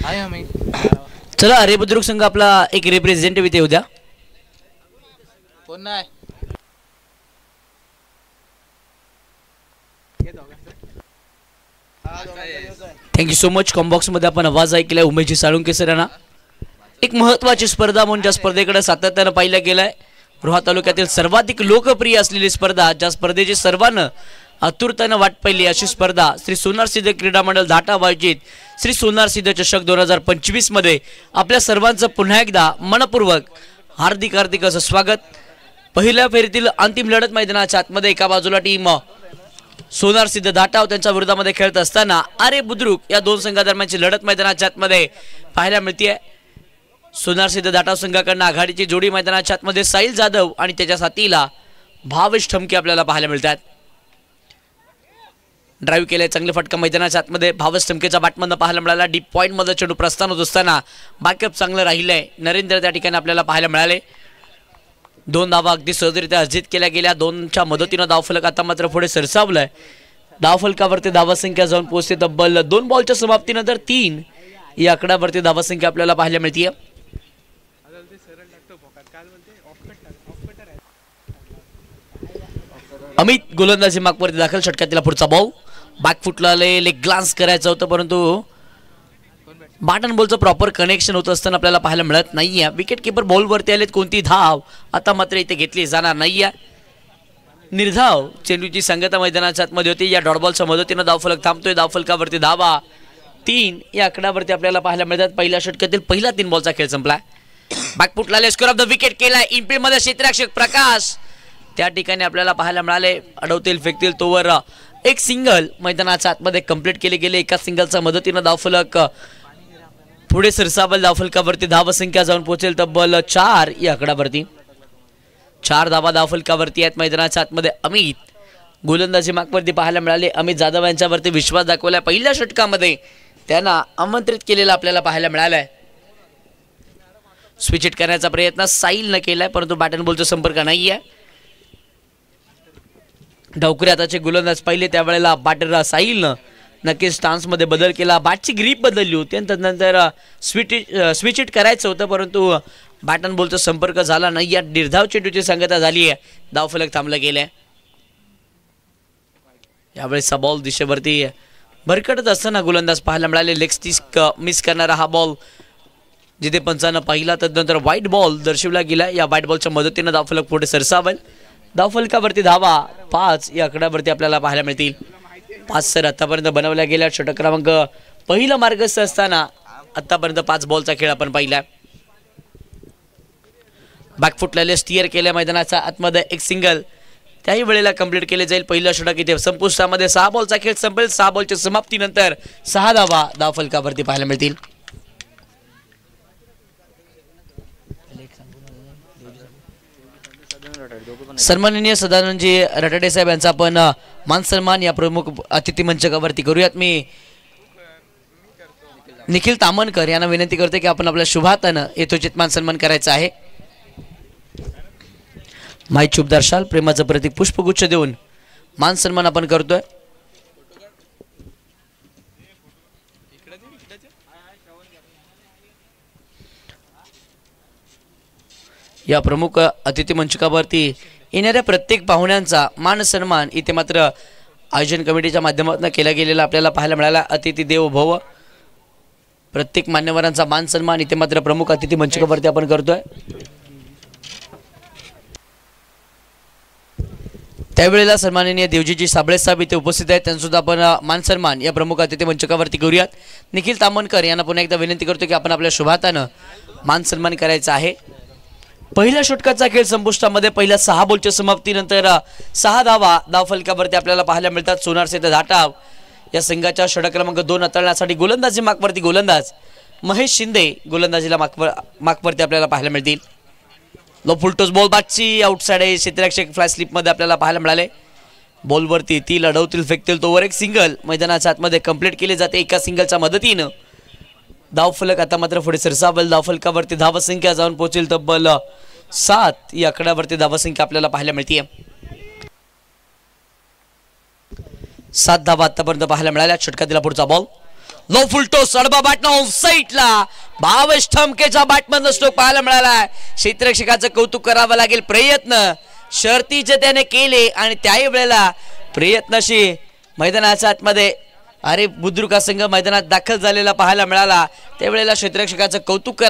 आहे आम्ही. चला अरे बुद्रुक संघ आपला एक रिप्रेझेंटेटिव्ह इथे उद्या. कोण नाही थँक्यू सो मच. कॉम्बॉक्स मध्ये आपण आवाज ऐकलाय उमेशजी साळुंके सरांना. एक महत्त्वाची स्पर्धा म्हणून ज्या स्पर्धेकडे सातत्यानं पाहिलं गेलंय, रोहा तालुक्यातील सर्वाधिक लोकप्रिय असलेली स्पर्धा, ज्या स्पर्धेची सर्वांना आतुरतेनं वाट पाहिली अशी स्पर्धा श्री सोनार सिद्ध क्रीडा मंडळ धाटा आयोजित श्री सोनार सिद्ध चषक 2025 मध्ये आपल्या सर्वांचं पुन्हा एकदा मनपूर्वक हार्दिक हार्दिक असं स्वागत. पहिल्या फेरीतील अंतिम लढत मैदानाच्या आतमध्ये एका बाजूला टीम सोनार सिद्ध धाटाव त्यांच्या विरोधामध्ये खेळत असताना अरे बुद्रुक या दोन संघादरम्यानची लढत मैदानाच्या आतमध्ये पाहायला मिळते. सोनार सिद्ध धाटाव संघाकडून आघाडीची जोडी मैदानाच्या आतमध्ये साहिल जाधव आणि त्याच्या साथीला भावेश ठमके आपल्याला पाहायला मिळतात. ड्राईव्ह केले, चांगले फटका मैदानाच्या आतमध्ये भावेश ठमकेचा बॅटमधनं पाहायला मिळाला. डीप पॉईंट मध्ये चेंडू प्रस्थान होत असताना बॅकअप चांगलं राहिलंय. नरेंद्र त्या ठिकाणी आपल्याला पाहायला मिळाले. दोन धावा अगदी सहजरित्या अर्जित केल्या गेल्या. दोनच्या मदतीनं धावफलक आता मात्र पुढे सरसावलंय. धावफलकावरती धावसंख्या जाऊन पोहोचते तब्बल 2 बॉलच्या समाप्तीनंतर 3 या आकड्यावरती धावसंख्या आपल्याला पाहायला मिळते. अमित गोलंदाजी मागवरती दाखल. षटकातील पुढचा बॉल बॅकफुटला लेग ग्लान्स करायचं होतं, परंतु बॅटन बॉलचं प्रॉपर कनेक्शन होत असताना आपल्याला पाहायला मिळत नाहीये. विकेट किपर बॉलवरती आलेत, कोणती धाव आता मात्र इथे घेतली जाणार नाहीये. निर्धाव चेंडूची संगता मैदानाच्या आतमध्ये होती. या डॉटबॉलच्या मदतीनं धावफलक थांबतोय. धावफलकावरती धावा 3 या आकड्यावरती आपल्याला पाहायला मिळतात. पहिल्या षटकातील पहिला 3 बॉलचा खेळ संपलाय. बॅकफुटला स्कोर ऑफ द विकेट केलाय. इम्पिड मध्ये क्षेत्ररक्षक प्रकाश त्या ठिकाणी आपल्याला पाहायला मिळाले. अडवतील फेकतील तोवर एक सिंगल मैदानाच्या आतमध्ये कंप्लीट केले गेले. एका सिंगलच्या मदतीनं धावफलक पुढे सरसावल. धावफलकावरती धावसंख्या जाऊन पोहोचेल तब्बल 4 या आकड्यावरती. 4 धावा धावफलकावरती आहेत. मैदानाच्या आतमध्ये अमित गोलंदाजी मागवरती पाहायला मिळाले. अमित जाधव यांच्यावरती विश्वास दाखवला. पहिल्या षटकामध्ये त्यांना आमंत्रित केलेला आपल्याला पाहायला मिळालाय. स्विच हिट करण्याचा प्रयत्न साहिल न केलाय, परंतु बॅटन बॉलचा संपर्क नाहीये. डावखुरी हाताचे गोलंदाज पाहिले त्यावेळेला बॅटर साहिलनं नक्कीच स्टान्समध्ये बदल केला. बॅटची ग्रीप बदलली होती आणि त्यानंतर स्विच हिट करायचं होतं, परंतु बॅटन बॉलचा संपर्क झाला नाही. या निर्धाव चेंडूची संगता झाली आहे. धावफलक थांबलं गेलंय. यावेळेस बॉल दिशेवरती भरकटत असताना गोलंदाज पाहायला मिळाले. लेग स्टिक मिस करणारा हा बॉल जिथे पंचानं पाहिला त्यानंतर व्हाईट बॉल दर्शवला गेला. या व्हाईट बॉलच्या मदतीनं धावफलक पुढे सरसावेल. धावफलकावरती धावा 5 या आकड्यावरती आपल्याला पाहायला मिळतील. 5 सर आतापर्यंत बनवल्या गेल्या. षटक क्रमांक पहिला मार्गस्थ असताना आतापर्यंत 5 बॉलचा खेळ आपण पाहिला. बॅकफुटला स्टिअर केल्या. मैदानाच्या आतमध्ये एक सिंगल त्याही वेळेला कंप्लीट केले जाईल. पहिलं षटक इथे संपुष्टामध्ये 6 बॉलचा खेळ संपेल. 6 बॉलच्या समाप्तीनंतर 6 धावा धावफलकावरती पाहायला मिळतील. सन्माननीय सदानंदजी रटाडे साहेब यांचा आपण मान सन्मान या प्रमुख अतिथी मंचकावरती करूयात. मी निखिल तामणकर यांना विनंती करते की आपण आपल्या शुभातानं यथोचित मान सन्मान करायचा आहे. माहीत शुभ दर्शाल प्रेमाचं प्रतीक पुष्पगुच्छ देऊन मान सन्मान आपण करतोय. या प्रमुख अतिथी मंचकावरती येणाऱ्या प्रत्येक पाहुण्यांचा मान सन्मान इथे मात्र आयोजन कमिटीच्या माध्यमातून केला गेलेला आपल्याला पाहायला मिळाला. अतिथी देवो भव. प्रत्येक मान्यवरांचा मान सन्मान इथे मात्र प्रमुख अतिथी मंचकावरती आपण करतोय. त्यावेळेला सन्माननीय देवजीजी साबळे साहेब इथे उपस्थित आहेत. त्यांना सुद्धा आपण मान सन्मान या प्रमुख अतिथी मंचकावरती करूयात. निखिल तामणकर यांना पुन्हा एकदा विनंती करतो की आपण आपल्या शुभातानं मान सन्मान करायचा आहे. पहिल्या षटकाचा खेळ संपुष्टामध्ये पहिल्या 6 बॉलच्या समाप्तीनंतर 6 धावा धावफलकावरती आपल्याला पाहायला मिळतात. सोनार सिद्ध धाटाव या संघाच्या षटक क्रमांक 2 हाताळण्यासाठी गोलंदाजी मागवरती गोलंदाज महेश शिंदे गोलंदाजीला मागवरती आपल्याला पाहायला मिळतील. लो फुलटोस बॉल बॅटची आउटसाइड आहे. क्षेत्ररक्षक फ्लाय स्लिपमध्ये आपल्याला पाहायला मिळाले. बॉलवरती ती लढवतील फेकतील तोवर एक सिंगल मैदानाच्या आतमध्ये कंप्लीट केले जाते. एका सिंगलच्या मदतीनं धावफलक आता मात्र पुढे सरसावेल. धावफलकावरती धावसंख्या जाऊन पोहोचेल तब्बल 7 या आकड्यावरती धावसंख्या आपल्याला पाहायला मिळते. 7 धावा आतापर्यंत पाहायला मिळाल्या. षटकातील पुढचा बॉल लो फुलटो सडबा बाटनं साईटला भावेश ठमकेच्या बॅटमधनं स्ट्रोक पाहायला मिळाला. क्षेत्ररक्षकाचं कौतुक करावं लागेल. प्रयत्न शर्तीचे त्याने केले आणि त्याही वेळेला प्रयत्नशी मैदानाच्या आतमध्ये अरे बुद्रुका संघ मैदानात दाखल झालेला पाहायला मिळाला. त्यावेळेला क्षेत्ररक्षकाचं कौतुक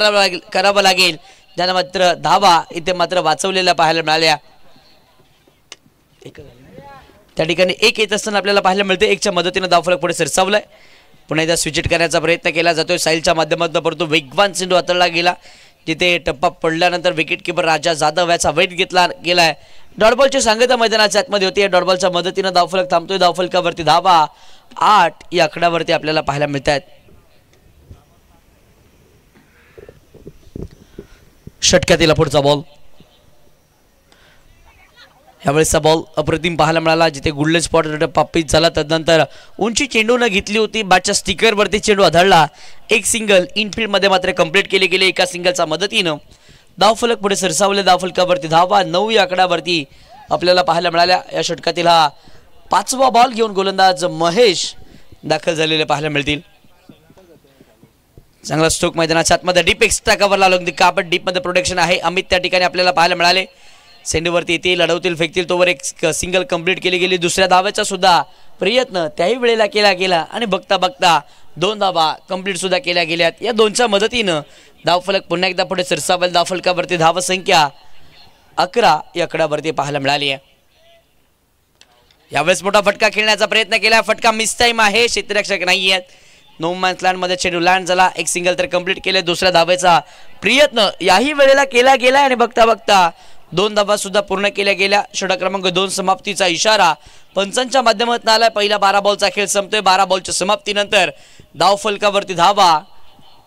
करावं लागेल. ज्यानं मात्र धावा इथे मात्र वाचवलेल्या पाहायला मिळाल्या. त्या ठिकाणी एक येत असताना आपल्याला पाहायला मिळते. एकच्या मदतीनं धावफलक पुढे सरसावलाय. पुन्हा एकदा स्विच करण्याचा प्रयत्न केला जातोय साहिलच्या माध्यमातून, परंतु वेगवान चेंडू हाताळला गेला. जिथे टप्पा पडल्यानंतर विकेट किपर राजा जाधव याचा वेट घेतला गेलाय. डॉटबॉलची सांगता मैदानाच्या आतमध्ये होती. या डॉटबॉलच्या मदतीनं धावफलक थांबतोय. धावफलकावरती धावा 8 या आकड्यावरती आपल्याला पाहायला मिळत आहेत. षटकातील पुढचा बॉल. यावेळेसचा बॉल अप्रतिम पाहायला मिळाला. जिथे गुल्डन स्पॉट पापित झाला. तदनंतर उंची चेंडू न घेतली होती. बॅटच्या स्टिकरवरती चेंडू आढळला. एक सिंगल इनफिल्ड मध्ये मात्र कंप्लीट केले गेले. एका सिंगलच्या मदतीनं धावफलक पुढे सरसावले. धावफलकावरती धावा 9 या आकड्यावरती आपल्याला पाहायला मिळाल्या. या षटकातील हा 5वा बॉल घेऊन गोलंदाज महेश दाखल झालेले पाहायला मिळतील. चांगला स्ट्रोक मैदानाच्या आतमध्ये डीप एक्स्ट्रा कव्हरला लागून कापड डीप मध्ये प्रोटेक्शन आहे. अमित त्या ठिकाणी आपल्याला पाहायला मिळाले. सेंडूवरती येतील, लढवतील, फेकतील, तोवर एक सिंगल कंप्लीट केली गेली. दुसऱ्या धाव्याचा सुद्धा प्रयत्न त्याही वेळेला केला गेला आणि बघता बघता 2 धावा कंप्लीट सुद्धा केल्या गेल्यात. या 2च्या मदतीनं धावफलक पुन्हा एकदा पुढे सरसावेल. धावफलकावरती धाव संख्या 11 या आकड्यावरती पाहायला मिळाली आहे. यावेळेस मोठा फटका खेळण्याचा प्रयत्न केला. फटका मिस टाइम आहे. क्षेत्ररक्षक नाही आहेत. नो मॅन्स लँड मध्ये चेंडू लँड झाला. एक सिंगल तर कंप्लीट केले. दुसऱ्या धावेचा प्रयत्न याही वेळेला केला गेला आणि बघता बघता 2 धावा सुद्धा पूर्ण केल्या गेल्या. षटक क्रमांक 2 समाप्तीचा इशारा पंचांच्या माध्यमातून आलाय. पहिला 12 बॉलचा खेळ संपतोय. 12 बॉलच्या समाप्तीनंतर धावफलकावरती धावा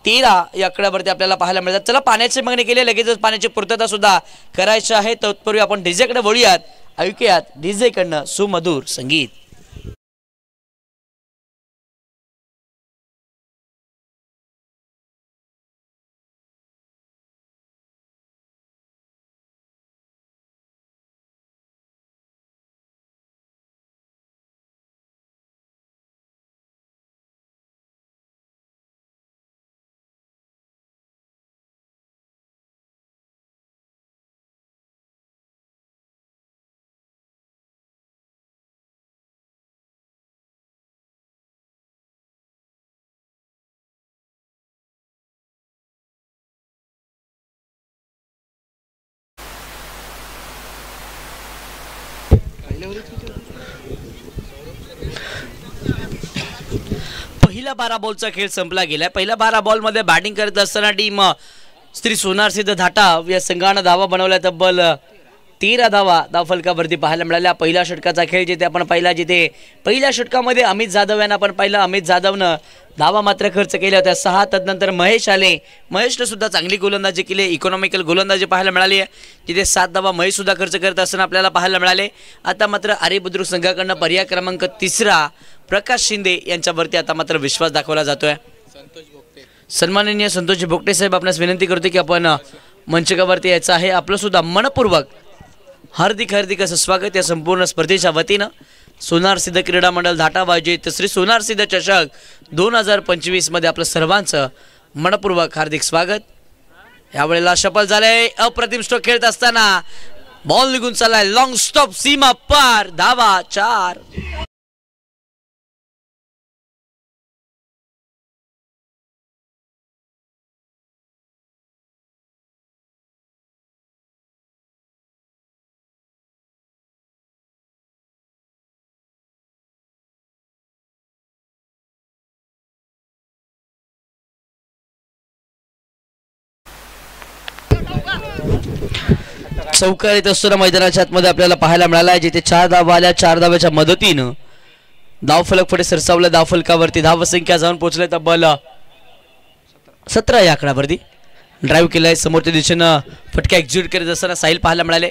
13 या आकड्यावरती आपल्याला पाहायला मिळतात. चला पाण्याची मागणी केली. लगेचच पाण्याची पूर्तता सुद्धा करायची आहे. तत्पूर्वी आपण डीजेकडे वळूयात. ऐकूयात डीजे कडनं सुमधुर संगीत. पहिला 12 बॉलचा खेळ संपला गेला. पहिल्या 12 बॉलमध्ये बॅटिंग करत असताना टीम श्री सोनार सिद्ध धाटा या संघानं धावा बनवल्या. तब्बल 13 धावा धावफलकावरती पाहायला मिळाल्या. पहिल्या षटकाचा खेळ जिथे आपण पाहिला, जिथे पहिल्या षटकामध्ये अमित जाधव यांना आपण पाहिलं. अमित जाधवनं धावा मात्र खर्च केल्या होत्या 6. तदनंतर महेश आले. महेशने सुद्धा चांगली गोलंदाजी केली. इकॉनॉमिकल गोलंदाजी पाहायला मिळाली आहे. जिथे 7 धावा महेश सुद्धा खर्च करत असताना आपल्याला पाहायला मिळाले. आता मात्र आरे बुद्रुक संघाकडनं पर्याय क्रमांक 3 प्रकाश शिंदे यांच्यावरती आता मात्र विश्वास दाखवला जातोय. सन्माननीय संतोषजी बोगटे साहेब, आपणास विनंती करतो की आपण मंचकावरती यायचं आहे. आपलं सुद्धा मनपूर्वक हार्दिक हार्दिक असं स्वागत या संपूर्ण स्पर्धेच्या वतीनं. सोनार सिद्ध क्रीडा मंडळ धाटा आयोजित श्री सोनार सिद्ध चषक 2025 मध्ये आपलं सर्वांचं मनपूर्वक हार्दिक स्वागत. यावेळेला शपल झालंय. अप्रतिम स्ट्रोक खेळत असताना बॉल निघून चाललाय. लॉंग स्टॉप सीमा पार. धावा 4. चौकार येत असताना मैदानाच्या आतमध्ये आपल्याला पाहायला मिळाला, जिथे 4 धावा आल्या. 4 धाव्याच्या मदतीनं धावफलक पुढे सरसावलं. धावफलकावरती धावसंख्या जाऊन पोहोचले तब्बल 17 या आकड्यावरती. ड्राईव्ह केलाय. समोरच्या दिशेनं फटका एक्झिक्यूट करत असताना साहिल पाहायला मिळाले.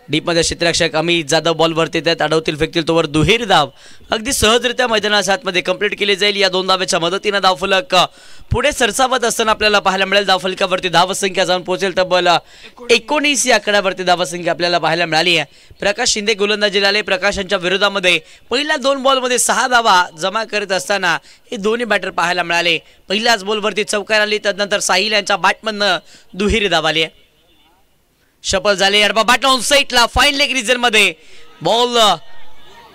डीपमध्ये क्षेत्ररक्षक अमित जाधव बॉलवरती त्यात अडवतील फेकतील तोवर दुहेरी धाव अगदी सहजरित्या मैदानाच्या आतमध्ये कंप्लीट केली जाईल. या 2 धावेच्या मदतीनं धावफलक पुढे सरसावत असताना आपल्याला पाहायला मिळेल. धावफलकावरती धावसंख्या जाऊन पोहोचेल तब्बल 19 या आकड्यावरती धावसंख्या आपल्याला पाहायला मिळाली आहे. प्रकाश शिंदे गोलंदाजीला आले. प्रकाशांच्या विरोधामध्ये पहिल्या 2 बॉलमध्ये 6 धावा जमा करत असताना हे दोन्ही बॅटर पाहायला मिळाले. पहिल्याच बॉलवरती चौकार आली, त्यानंतर साहिल यांच्या बॅटमधनं दुहेरी धाव आली आहे. शपल झाले अडबा बॅट ऑन साईडला फाईन लेग रिजन मध्ये ball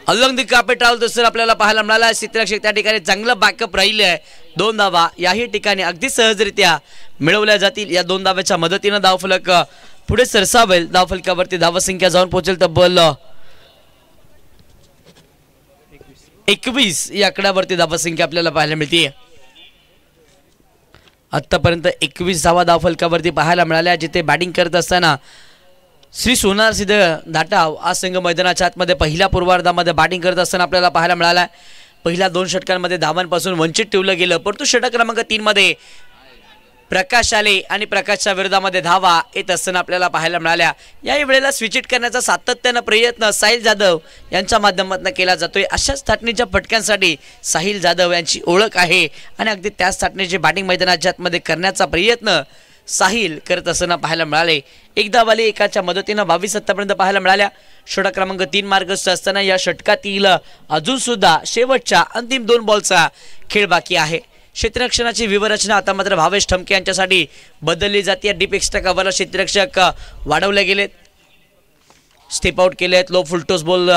Alang the carpet Rahul तसं आपल्याला पाहायला मिळाला. क्षेत्ररक्षक त्या ठिकाणी चांगलं बॅकअप राहिले आहे. 2 धावा याही ठिकाणी अगदी सहजरित्या मिळवल्या जातील. या 2 धाव्याच्या मदतीनं धावफलक पुढे सरसावेल. धावफलकावरती धावसंख्या जाऊन पोहोचेल तब्बल 21 या आकड्यावरती धावसंख्या आपल्याला पाहायला मिळते. आतापर्यंत 21 धावा धावफलकावरती पाहायला मिळाल्या. जिथे बॅटिंग करत असताना श्री सोनार सिद्ध धाटाव आज संघ मैदानाच्या आतमध्ये पहिल्या पूर्वार्धामध्ये बॅटिंग करत असताना आपल्याला पाहायला मिळाला. पहिल्या 2 षटकांमध्ये धावांपासून वंचित ठेवलं गेलं, परंतु षटक क्रमांक 3 मध्ये प्रकाश आले आणि प्रकाशच्या विरोधामध्ये धावा येत असताना आपल्याला पाहायला मिळाल्या. याही वेळेला स्विच हिट करण्याचा सातत्यानं प्रयत्न साहिल जाधव यांच्या माध्यमातून केला जातोय. अशाच थाटणीच्या फटक्यांसाठी साहिल जाधव यांची ओळख आहे आणि अगदी त्याच थाटणीची बॅटिंग मैदानाच्या आतमध्ये करण्याचा प्रयत्न साहिल करत असताना पाहायला मिळाले. एक धावाली एकाच्या मदतीनं 22 आतापर्यंत पाहायला मिळाल्या. षटक क्रमांक 3 मार्गस्थ असताना या षटकातील अजून सुद्धा शेवटच्या अंतिम 2 बॉलचा खेळ बाकी आहे. क्षेत्ररक्षणाची विवरचना आता मात्र भावेश ठमके यांच्यासाठी बदलली जाते. डीप एक्स्ट्रा कव्हरला क्षेत्ररक्षक वाढवले गेलेत, स्टेप आउट केलेत. लो फुलटॉस बॉल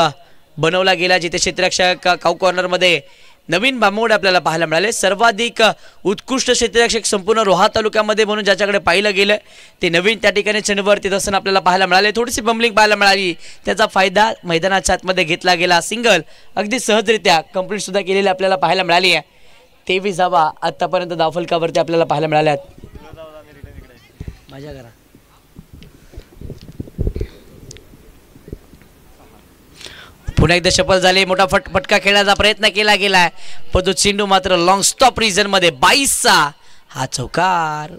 बनवला गेला जिथे क्षेत्ररक्षक काऊ कॉर्नरमध्ये नवीन बांबोड आपल्याला पाहायला मिळाले. सर्वाधिक उत्कृष्ट क्षेत्ररक्षक संपूर्ण रोहा तालुक्यामध्ये म्हणून ज्याच्याकडे पाहिलं गेलं ते नवीन त्या ठिकाणी चेंडूवरती असताना आपल्याला पाहायला मिळाले. थोडीशी बम्बलिंग पाहायला मिळाली, त्याचा फायदा मैदानाच्या आतमध्ये घेतला गेला. सिंगल अगदी सहजरित्या कंप्लीट सुद्धा केलेली आपल्याला पाहायला मिळाली आहे. 23 धावा आतापर्यंत धावफलकावरती आपल्याला पाहायला मिळाल्या आहेत. माझ्या घरा पुन्हा एकदा शपल झाली. मोठा फटका खेळण्याचा प्रयत्न केला गेलाय, पण तो चेंडू मात्र लॉंग स्टॉप रिजन मध्ये 22चा हा चौकार.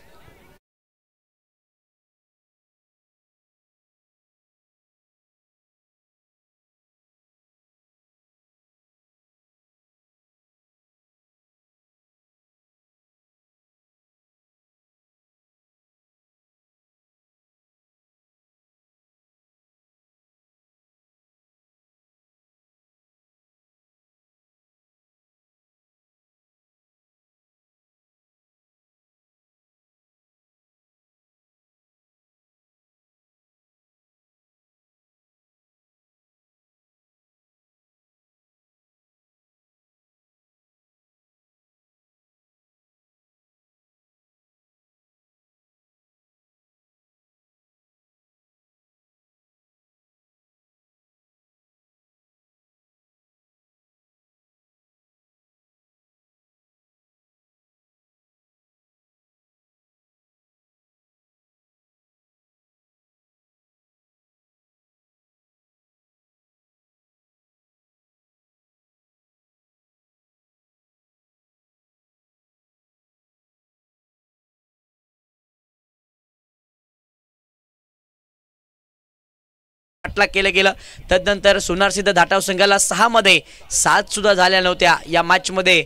केलं गेलं. तदनंतर सोनार सिद्ध धाटाव संघाला 6 मध्ये 7 सुद्धा झाल्या नव्हत्या. या मॅच मध्ये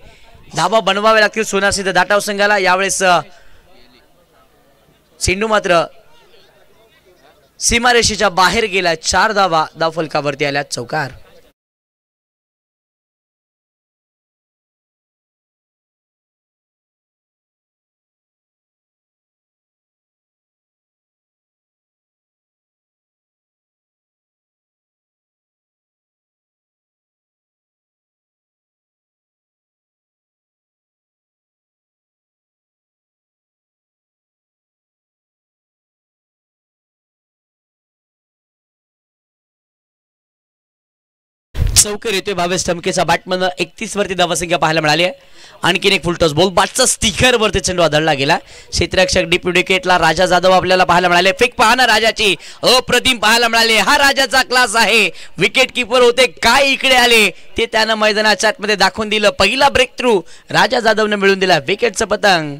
धावा बनवावे लागतील सोनार सिद्ध धाटाव संघाला. यावेळेस चेंडू मात्र सीमारेषेच्या बाहेर गेला. 4 धावा धावफलकावरती आल्या, चौकार. चौकर येतोय भावेश ठमकेचा बॅटमन. 31 वरती धावसंख्या पाहायला मिळाली आहे. आणखीन एक फुलटॉस बॉल बॅटचा स्टिकर वरती चेंडू आदळला गेला. क्षेत्ररक्षक डीप विकेटला राजा जाधव आपल्याला पाहायला मिळाले. फेक पहा ना राजाची, अप्रतिम पाहायला मिळाले. हा राजाचा क्लास आहे. विकेट किपर होते काय इकडे आले ते त्यानं मैदानाच्या आतमध्ये दाखवून दिलं. पहिला ब्रेक थ्रू राजा जाधवने मिळवून दिला. विकेटचं पतंग.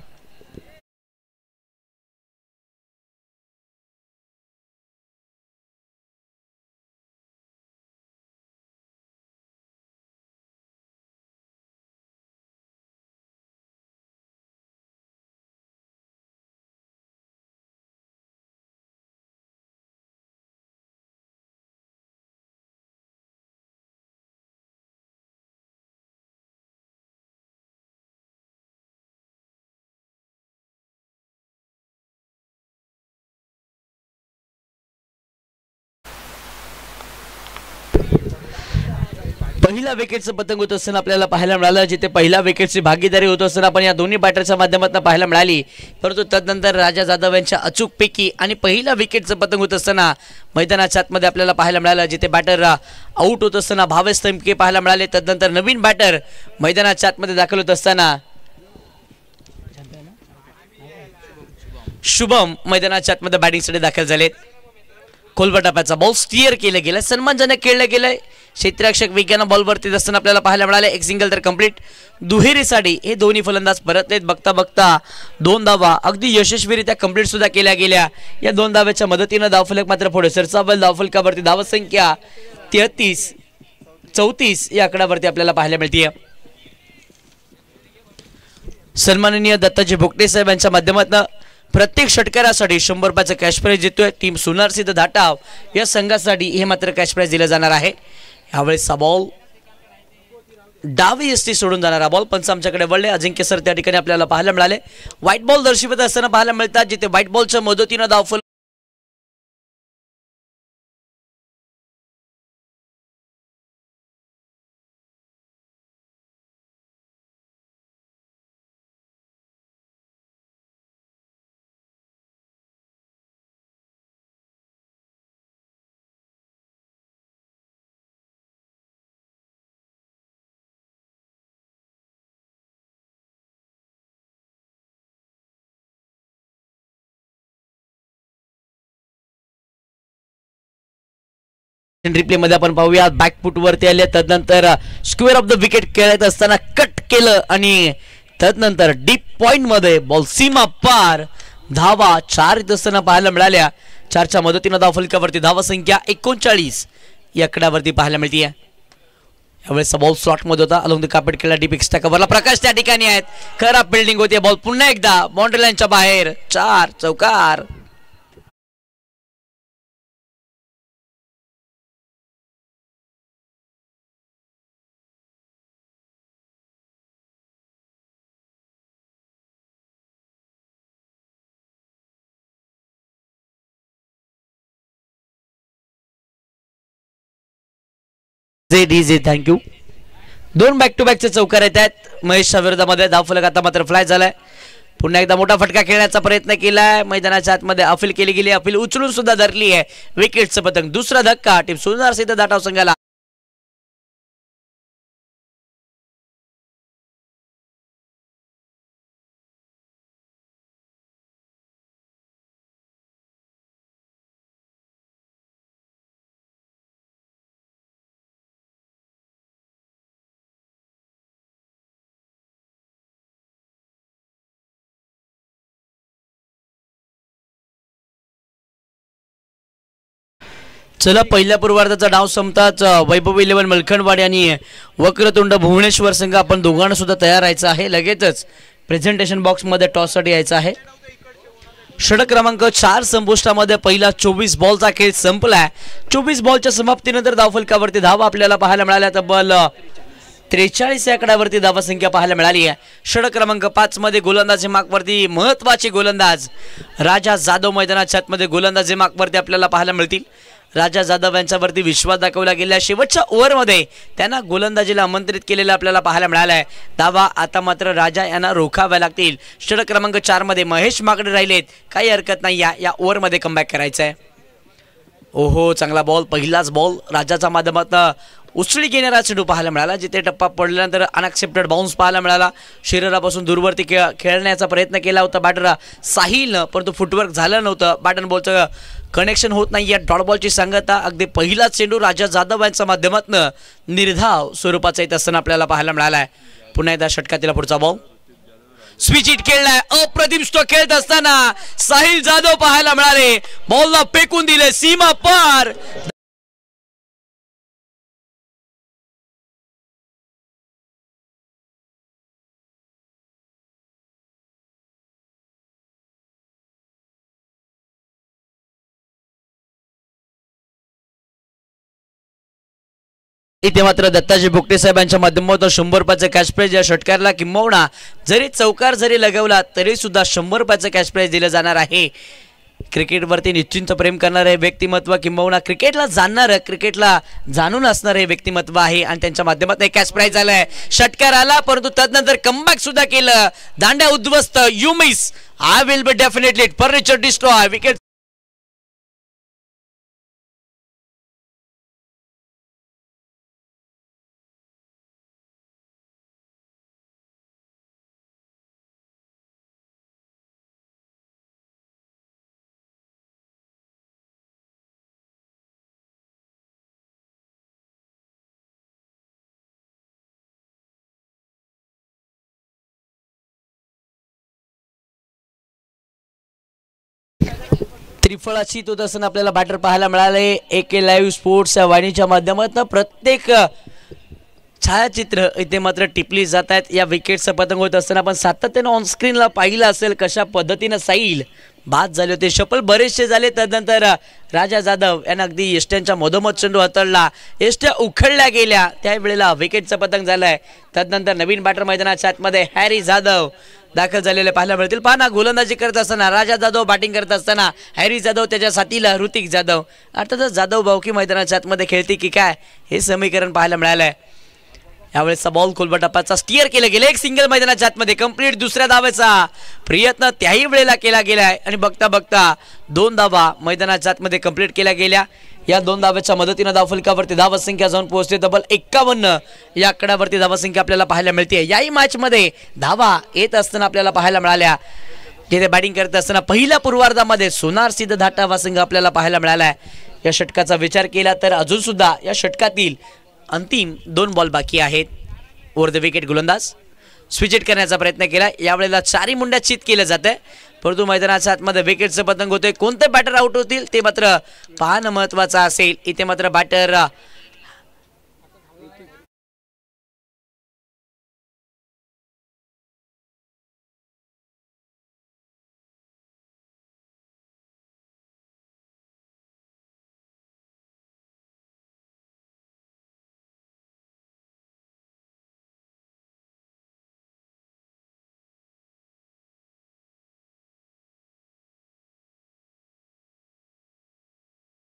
पहिला विकेटचं पतंग होत असताना आपल्याला पाहायला मिळालं, जिथे पहिल्या विकेटची भागीदारी होत असताना आपण या दोन्ही बॅटरच्या माध्यमातून पाहायला मिळाली. परंतु तदनंतर राजा जाधव यांच्या अचूकपैकी आणि पहिला विकेटचं पतंग होत असताना मैदानाच्या आतमध्ये आपल्याला पाहायला मिळालं, जिथे बॅटर आऊट होत असताना भावेश तमके पाहायला मिळाले. तदनंतर नवीन बॅटर मैदानाच्या आतमध्ये दाखल होत असताना शुभम मैदानाच्या आतमध्ये बॅटिंगसाठी दाखल झालेत. खोलवर टप्प्याचा बॉल स्टिअर केलं गेलं, सन्मानजनक खेळलं गेलंय. क्षेत्ररक्षक वेगानं बॉलवरती असताना आपल्याला पाहायला मिळाले. एक सिंगल तर कंप्लीट. दुहेरीसाठी हे दोन्ही फलंदाज परतलेत. बघता बघता 2 धावा अगदी यशस्वीरित्या कंप्लीट सुद्धा केल्या गेल्या. या 2 धाव्याच्या मदतीनं धावफलक मात्र पुढे सरसावल. धावफलकावरती धावसंख्या 33-34 या आकड्यावरती आपल्याला पाहायला मिळते. सन्माननीय दत्ताजी भोकटे साहेब यांच्या माध्यमातून प्रत्येक षटकारासाठी 100 रुपयाचं कॅश प्राइज देतोय. टीम सोनारसिद्ध धाटाव या संघासाठी हे मात्र कॅश प्राइज दिलं जाणार आहे. यावेळेस बॉल डावी एसटी सोडून जाणारा बॉल पंच आमच्याकडे वळले. अजिंक्य सर त्या ठिकाणी आपल्याला पाहायला मिळाले. व्हाईट बॉल दर्शवत असताना पाहायला मिळतात, जिथे व्हाईट बॉलच्या मदतीनं धावफल रिप्ले मध्ये आपण पाहूया. बॅकफुट वरती आले, तदनंतर स्क्वेअर ऑफ द विकेट खेळत असताना कट केलं आणि तदनंतर डीप पॉइंट मध्ये बॉल सीमा पार. धावा 4 येत असताना पाहायला मिळाल्या. 4च्या मदतीनं धाव फलकावरती धावा संख्या 39 या आकड्यावरती पाहायला मिळते. यावेळेस बॉल स्लॉट मध्ये होता. अलोंग द कार्पेट खेळला डीप एक्स्ट्रा कव्हरला. प्रकाश त्या ठिकाणी आहेत. खराब फिल्डिंग होती. बॉल पुन्हा एकदा बाउंड्री लाईनच्या बाहेर. 4 चौकार. थँक्यू. 2 बॅक टू बॅकचे चौकार येत आहेत महेशच्या विरोधामध्ये. धावफलक आता मात्र फ्लाय झालाय. पुन्हा एकदा मोठा फटका खेळण्याचा प्रयत्न केलाय. मैदानाच्या आतमध्ये अपील केली गेली. अपील उचलून सुद्धा धरली आहे. विकेटचं पतंग. दुसरा धक्का टीम सोनार सिद्ध धाटाव संघाला. चला, पहिल्या पूर्वार्धाचा डाव संपताच वैभव 11 मलखणवाडी आणि वक्रतुंड भुवनेश्वर संघ आपण दोघांना सुद्धा तयार राहायचं आहे. लगेचच प्रेझेंटेशन बॉक्स मध्ये टॉस साठी यायचं आहे. षटक क्रमांक 4 संपुष्टामध्ये पहिला 24 बॉलचा खेळ संपलाय. 24 बॉलच्या समाप्तीनंतर धावफलकावरती धावा आपल्याला पाहायला मिळाल्या. तब्बल 43 या आकड्यावरती धावा संख्या पाहायला मिळाली आहे. षटक क्रमांक 5 मध्ये गोलंदाजी मार्कवरती महत्वाचे गोलंदाज राजा जाधव मैदानाच्या आतमध्ये गोलंदाजी मार्कवरती आपल्याला पाहायला मिळतील. राजा जाधव यांच्यावरती विश्वास दाखवला गेला. शेवटच्या ओव्हरमध्ये त्यांना गोलंदाजीला आमंत्रित केलेला आपल्याला पाहायला मिळालाय. धावा आता मात्र राजा यांना रोखाव्या लागतील. षटक क्रमांक 4 मध्ये महेश माकडे राहिलेत. काही हरकत नाही, या ओव्हरमध्ये कमबॅक करायचं आहे. ओहो, चांगला बॉल. पहिलाच बॉल राजाच्या माध्यमातून उचली घेणारा चेंडू पाहायला मिळाला, जिथे टप्पा पडल्यानंतर अनएक्सेप्टेड बाउन्स पाहायला मिळाला. शरीरापासून दूरवरती खेळण्याचा प्रयत्न केला होता बॅटर साहिलनं, परंतु फुटवर्क झालं नव्हतं. बॅट अँड बॉलचं कनेक्शन होत नाही. या डॉट बॉलची सांगता. अगदी पहिला चेंडू राजा जाधव यांच्या माध्यमातून निर्धाव स्वरूपाचा येत असताना आपल्याला पाहायला मिळाला आहे. पुन्हा एकदा षटकातील पुढचा बॉल स्विच हिट खेळलाय. अप्रतिम स्ट्रोक खेळत असताना साहिल जाधव पाहायला मिळाले. बॉलला फेकून दिले सीमा पार. इथे मात्र दत्ताजी भोकटे साहेबांच्या माध्यमातून 100 रुपयाचं कॅश प्राइज या षटकाराला किंबहुना जरी चौकार जरी लगवला तरी सुद्धा 100 रुपयाचं कॅश प्राइज दिलं जाणार आहे. क्रिकेटवरती निश्चिंत प्रेम करणारे व्यक्तिमत्व किंबहुना क्रिकेटला जाणणारं क्रिकेटला जाणून असणारे व्यक्तिमत्व आहे आणि त्यांच्या माध्यमातून एक कॅच प्राइज आलाय. षटकार आला परंतु तदनंतर कमबॅक सुद्धा केलं. दांड्या उद्ध्वस्त. You miss. I will be definitely furniture destroy. Wicket त्रिफळाची तो दर्शन आपल्याला बॅटर पाहायला मिळाले. AK लाईव्ह स्पोर्ट्स वाहिनीच्या माध्यमातून प्रत्येक छायाचित्र इथे मात्र टिपली जात आहेत. या विकेटचं पतंग होत असताना आपण सातत्याने ऑन स्क्रीनला पाहिलं असेल कशा पद्धतीनं साईल बाद झाले होते. शपल बरेचसे झाले. तदनंतर राजा जाधव यांना अगदी यष्ट्यांच्या मधोमध चेंडू हाताळला. यष्ट्या उखळल्या गेल्या. त्यावेळेला विकेटचं पतंग झालंय. तदनंतर नवीन बॅटर मैदानाच्या आतमध्ये हॅरी जाधव दाखल झालेले पाहायला मिळतील. पाना गोलंदाजी करत असताना राजा जाधव बॅटिंग करत असताना हॅरी जाधव त्याच्या साथीला ऋतिक जाधव. अर्थातच जाधव भाऊकी मैदानाच्या आतमध्ये खेळते की काय हे समीकरण पाहायला मिळालंय. यावेळेसचा बॉल खोलवर टप्प्याचा स्टिअर केलं गेलं. एक सिंगल मैदानाच्या आतमध्ये कंप्लीट. दुसऱ्या धावेचा प्रयत्न त्याही वेळेला केला गेलाय आणि बघता बघता 2 धावा मैदानाच्या आतमध्ये कंप्लीट केल्या गेल्या. या 2 धाव्याच्या मदतीने धावफलकावरती धावसंख्या जाऊन पोहोचते तब्बल 51. या आकड्यावरती धावसंख्या आपल्याला पाहायला मिळते. याही मॅच मध्ये धावा येत असताना आपल्याला पाहायला मिळाल्या. जिथे बॅटिंग करत असताना पहिल्या पूर्वार्धामध्ये सोनार सिद्ध धाटा संघ आपल्याला पाहायला मिळालाय. या षटकाचा विचार केला तर अजून सुद्धा या षटकातील अंतिम 2 बॉल बाकी आहेत. ओव्हर द विकेट गोलंदाज स्विच हिट करण्याचा प्रयत्न केला. यावेळेला 4 मुंड्या चित केलं जातं परंतु मैदानाच्या आतमध्ये विकेटचं पतंग होते. कोणते बॅटर आउट होतील ते मात्र पाहणं महत्वाचं असेल. इथे मात्र बॅटर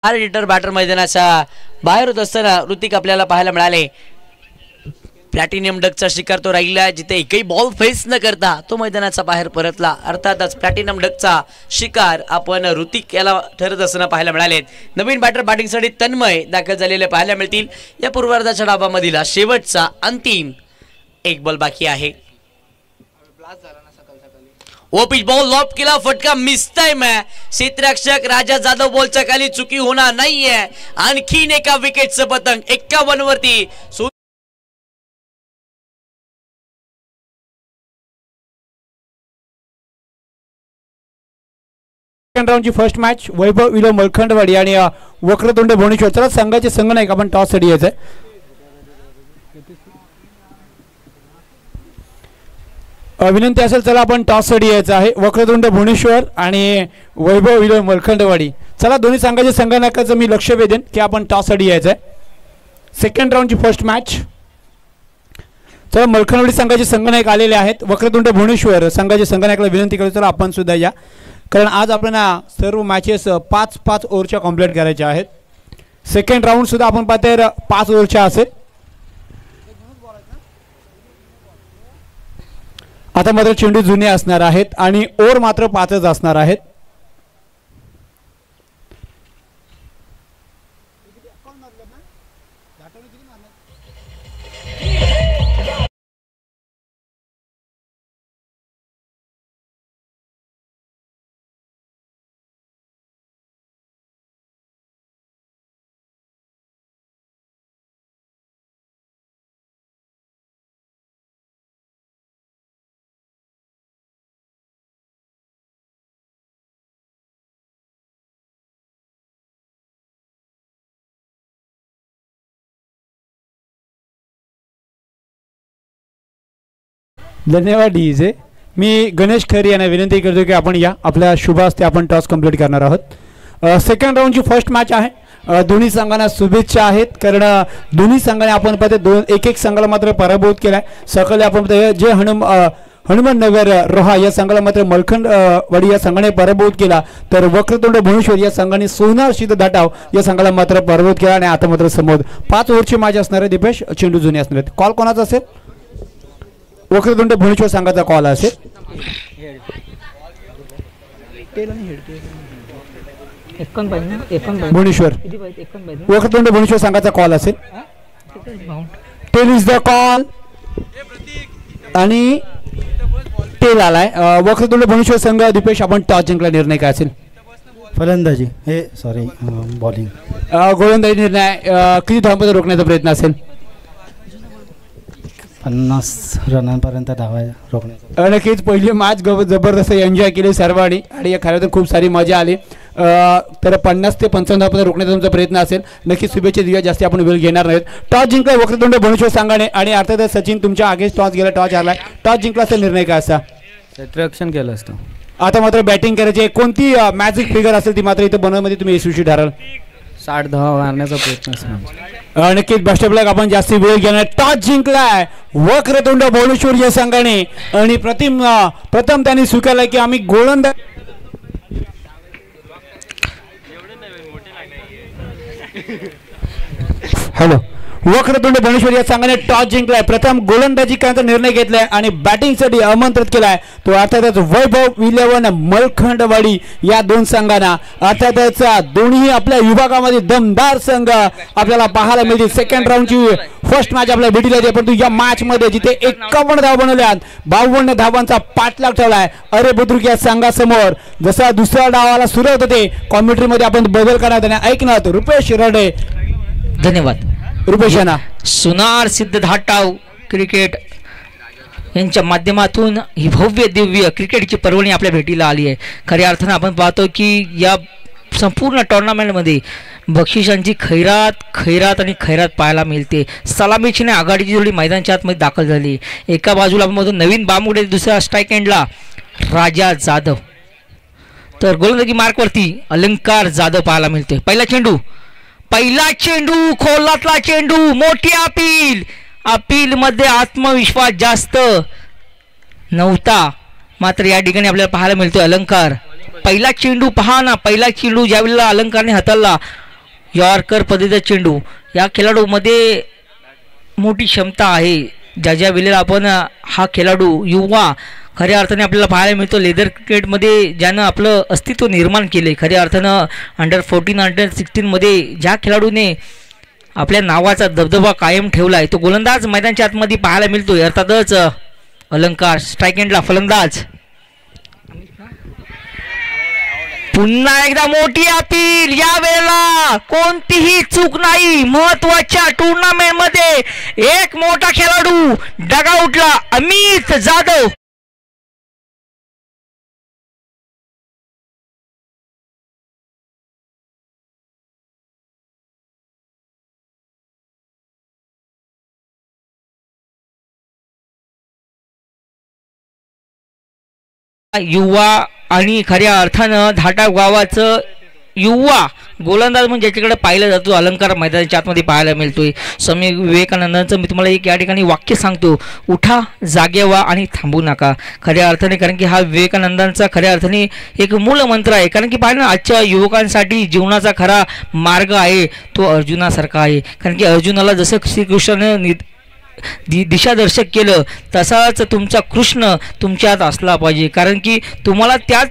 हिटर बॅटर मैदानाच्या बाहेर होत असताना ऋतिक आपल्याला पाहायला मिळाले. प्लॅटिनियम डकचा शिकार तो राहिला. जिथे एकही बॉल फेस न करता तो मैदानाचा बाहेर परतला. अर्थातच प्लॅटिनम डकचा शिकार आपण ऋतिक याला ठरत असताना पाहायला मिळाले. नवीन बॅटर बॅटिंगसाठी तन्मय दाखल झालेले पाहायला मिळतील. या पूर्वार्धाच्या डावामधील शेवटचा अंतिम 1 बॉल बाकी आहे. वो पिच बॉल लॉप केला. फटका मिस टाइम है. क्षेत्ररक्षक राजा जाधव बॉलच्या खाली चुकी होणार नाहीये. आणखीन एका विकेटचं पतंग 51 वरती. सेकंड राऊंडची फर्स्ट मॅच वैभव विलो मलखंडवाडी आणि वक्रतुंड भुवनेश्वर. चला संघाचे संघ नाही आपण टॉस साठी यायचंय. विनंती असेल चला आपण टॉस साठी यायचं आहे. वक्रतुंड भुवनेश्वर आणि वैभव विलो मलखंडवाडी. चला दोन्ही संघाचे संघनायकाचं मी लक्ष वेधेन की आपण टॉस साठी यायचं आहे. सेकंड राऊंडची फर्स्ट मॅच. चला मलखंडवाडी संघाचे संघनायक आलेले आहेत. वक्रतुंड भुवनेश्वर संघाचे संघनायकाला विनंती करतो चला आपण सुद्धा या. कारण आज आपल्याला सर्व मॅचेस 5-5 ओव्हरच्या कंप्लीट करायच्या आहेत. सेकंड राऊंड सुद्धा आपण पाहतोय 5 ओव्हरच्या असेल. आता मात्र चेंडू जुने असणार आहेत आणि ओव्हर मात्र 5च असणार आहेत. धन्यवाद डीजे. मी गणेश खैरे यांना विनंती करतो की आपण या आपल्या शुभ हस्ते आपण टॉस कंप्लीट करणार आहोत. सेकंड राऊंडची फर्स्ट मॅच आहे. दोन्ही संघांना शुभेच्छा आहेत कारण दोन्ही संघाने आपण पाहतो एक संघाला मात्र पराभूत केलाय. सकाळी आपण जे हनुमाननगर रोहा या संघाला मात्र मलखंडवाडी या संघाने पराभूत केला, तर वक्रतुंड भुवनेश्वर या संघाने सोनार सिद्ध धाटाव या संघाला मात्र पराभूत केला. आणि आता मात्र समोर 5 ओव्हरची मॅच असणार आहे. दीपेश चेंडू जुने असणार आहेत. कॉल कोणाचा असेल? वक्रतुंड भुवनेश्वर संघाचा कॉल असेल. भुवनेश्वर वक्रतुंड भुवनेश्वर संघाचा कॉल असेल. टेल इज द कॉल आणि टेल आलाय. वक्रतुंड भुवनेश्वर संघ. दीपेश आपण टॉस जिंकला, निर्णय काय असेल? फलंदाजी सॉरी बॉलिंग. गोलंदाजी निर्णय. किती धावांमध्ये रोखण्याचा प्रयत्न असेल? 50 रनांपर्यंत धावा रोखण्याचा. नक्कीच पहिली मॅच जबरदस्त एन्जॉय केली सर्वांनी आणि या खेळातून खूप सारी मजा आली. तर 50 ते 55 धावांपर्यंत रोखण्याचा तुमचा प्रयत्न असेल. नक्कीच शुभेच्छा देऊया, जास्त आपण वेळ घेणार नाहीत. टॉस जिंकला वक्रतुंड भुवनेश्वर संघाने आणि अर्थातच सचिन तुमच्या आगेच टॉस गेला, टॉस आलाय. टॉस जिंकला असेल, निर्णय काय असा? क्षेत्ररक्षण केलं असतं. आता मात्र बॅटिंग करायची. कोणती मॅजिक फिगर असेल ती मात्र इथे बनवण्यामध्ये तुम्ही यशस्वी ठराल. 60 धावा मारण्याचा प्रयत्न असतो. नक्कीच बेस्ट ऑफ लक. आपण जास्ती वेळ घेणार. टॉस जिंकलाय वक्रतुंड भुवनेश्वर या संघाने आणि प्रथम त्यांनी स्वीकारलाय की आम्ही गोलंदाज. हॅलो. वक्रतुंड भुवनेश्वर या संघाने टॉस जिंकलाय. प्रथम गोलंदाजी करण्याचा निर्णय घेतलाय आणि बॅटिंगसाठी आमंत्रित केलाय तो अर्थातच वैभव 11 मलखंडवाडी या 2 संघांना. अर्थातच दोन्ही आपल्या विभागामध्ये दमदार संघ आपल्याला पाहायला मिळतील. सेकंड राऊंडची फर्स्ट मॅच आपल्याला भेटीला येते, परंतु या मॅच मध्ये जिथे 51 धावा बनवल्यात, 52 धावांचा पाठलाग ठेवलाय अरे बुद्रुक या संघासमोर. जसा दुसऱ्या डावाला सुरुवात होते कॉमेंट्रीमध्ये आपण बदल करण्यात आणि ऐकण्यात रुपेश रडे. धन्यवाद रुपेश यांना. सोनार सिद्ध धाटाव क्रिकेट यांच्या माध्यमातून ही भव्य दिव्य क्रिकेटची पर्वणी आपल्या भेटीला आली आहे. खऱ्या अर्थानं आपण पाहतो की या संपूर्ण टुर्नामेंटमध्ये बक्षिसांची खैरात आणि खैरात पाहायला मिळते. सलामीची आघाडीची जोडी मैदानाच्या आतमध्ये दाखल झाली. एका बाजूला मधून नवीन बामुडे, दुसऱ्या स्ट्राईक एंडला राजा जाधव, तर गोलंदाजी मार्कवरती अलंकार जाधव पाहायला मिळते. पहिला चेंडू खोलातला चेंडू. मोठी अपील मध्ये आत्मविश्वास जास्त नव्हता, मात्र या ठिकाणी आपल्याला पाहायला मिळतोय अलंकार. पहिला चेंडू पहा ना, पहिला चेंडू ज्यावेळेला अलंकारने हाताळला यॉर्कर पद्धतीचा चेंडू. या खेळाडूमध्ये मोठी क्षमता आहे. ज्या वेळेला आपण हा खेळाडू युवा खऱ्या अर्थाने आपल्याला पाहायला मिळतो लेदर क्रिकेटमध्ये ज्यानं आपलं अस्तित्व निर्माण केले. खऱ्या अर्थानं अंडर-14 अंडर-16 मध्ये ज्या खेळाडूने आपल्या नावाचा दबदबा कायम ठेवला आहे तो गोलंदाज मैदानाच्या आतमध्ये पाहायला मिळतोय. अर्थातच अलंकार. स्ट्राईक एंडला फलंदाज. पुन्हा एकदा मोठी अपील. या वेळेला कोणतीही चूक नाही. महत्वाच्या टुर्नामेंट मध्ये एक मोठा खेळाडू डगआउटला अमित जाधव. युवा आणि खऱ्या अर्थानं धाटाव गावाचं युवा गोलंदाज म्हणजे ज्याच्याकडे पाहिलं जातो अलंकार मैदानाच्या आतमध्ये पाहायला मिळतोय. स्वामी विवेकानंदांचं मी तुम्हाला एक या ठिकाणी वाक्य सांगतो, उठा, जागे व्हा आणि थांबू नका. खऱ्या अर्थाने, कारण की हा विवेकानंदांचा खऱ्या अर्थाने एक मूळ मंत्र आहे. कारण की पाहिलं आजच्या युवकांसाठी जीवनाचा खरा मार्ग आहे तो अर्जुनासारखा आहे. कारण की अर्जुनाला जसं श्रीकृष्णाने दिशादर्शक केलं तसाच तुमचा कृष्ण तुमच्यात असला पाहिजे. कारण की तुम्हाला त्यात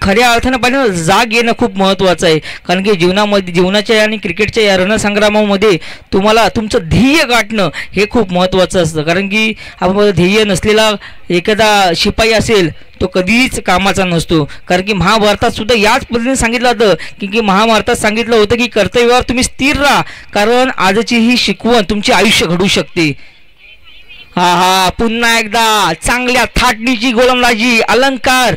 खऱ्या अर्थानं पाहिजे जाग येणं खूप महत्त्वाचं आहे. कारण की जीवनाच्या आणि क्रिकेटच्या या रणसंग्रामामध्ये तुम्हाला तुमचं ध्येय गाठणं हे खूप महत्त्वाचं असतं. कारण की आपण ध्येय नसलेला एखादा शिपाई असेल तो कधीच कामाचा नसतो. कारण की महाभारतात सुद्धा याच पद्धतीने सांगितलं होतं की महाभारतात सांगितलं होतं की कर्तव्यावर तुम्ही स्थिर राहा, कारण आजची ही शिकवण तुमचे आयुष्य घडू शकते. पुन्हा एकदा चांगल्या थाटणीची गोलंदाजी अलंकार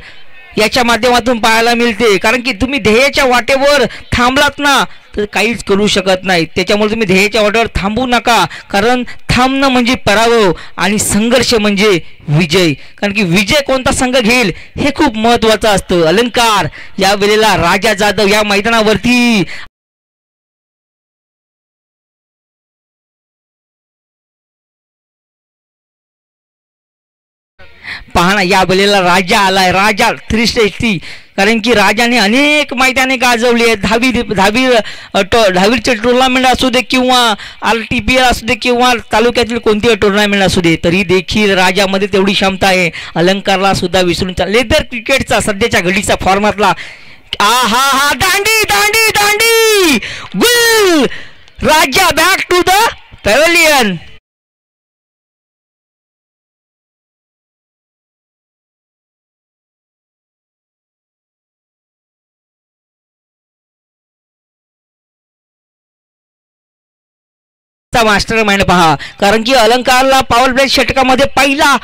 याच्या माध्यमातून पाहायला मिळते. कारण की तुम्ही ध्येयाच्या वाटेवर थांबलात ना तर काहीच करू शकत नाही. त्याच्यामुळे तुम्ही ध्येयाच्या वाटेवर थांबू नका, कारण थांबणं म्हणजे पराभव आणि संघर्ष म्हणजे विजय. कारण की विजय कोणता संघ घेईल हे खूप महत्त्वाचं असतं. अलंकार या वेळेला राजा जाधव या मैदानावरती पाहणा या वेळेला राजा आलाय, राजा 360, कारण की राजाने अनेक मैदाने गाजवली आहेत. दहावीचे टुर्नामेंट असू दे किंवा RTPL असू दे किंवा तालुक्यातील कोणतीही टुर्नामेंट असू दे, तरी देखील राजामध्ये तेवढी क्षमता आहे. अलंकारला सुद्धा विसरून लेदर क्रिकेटचा सध्याच्या घडीचा फॉर्मॅटला हा दांडी दांडी दांडी गुल राजा back to the pavilion. Mastermind पहा, कारण की अलंकारला पॉवर प्ले षटकामध्ये पहिला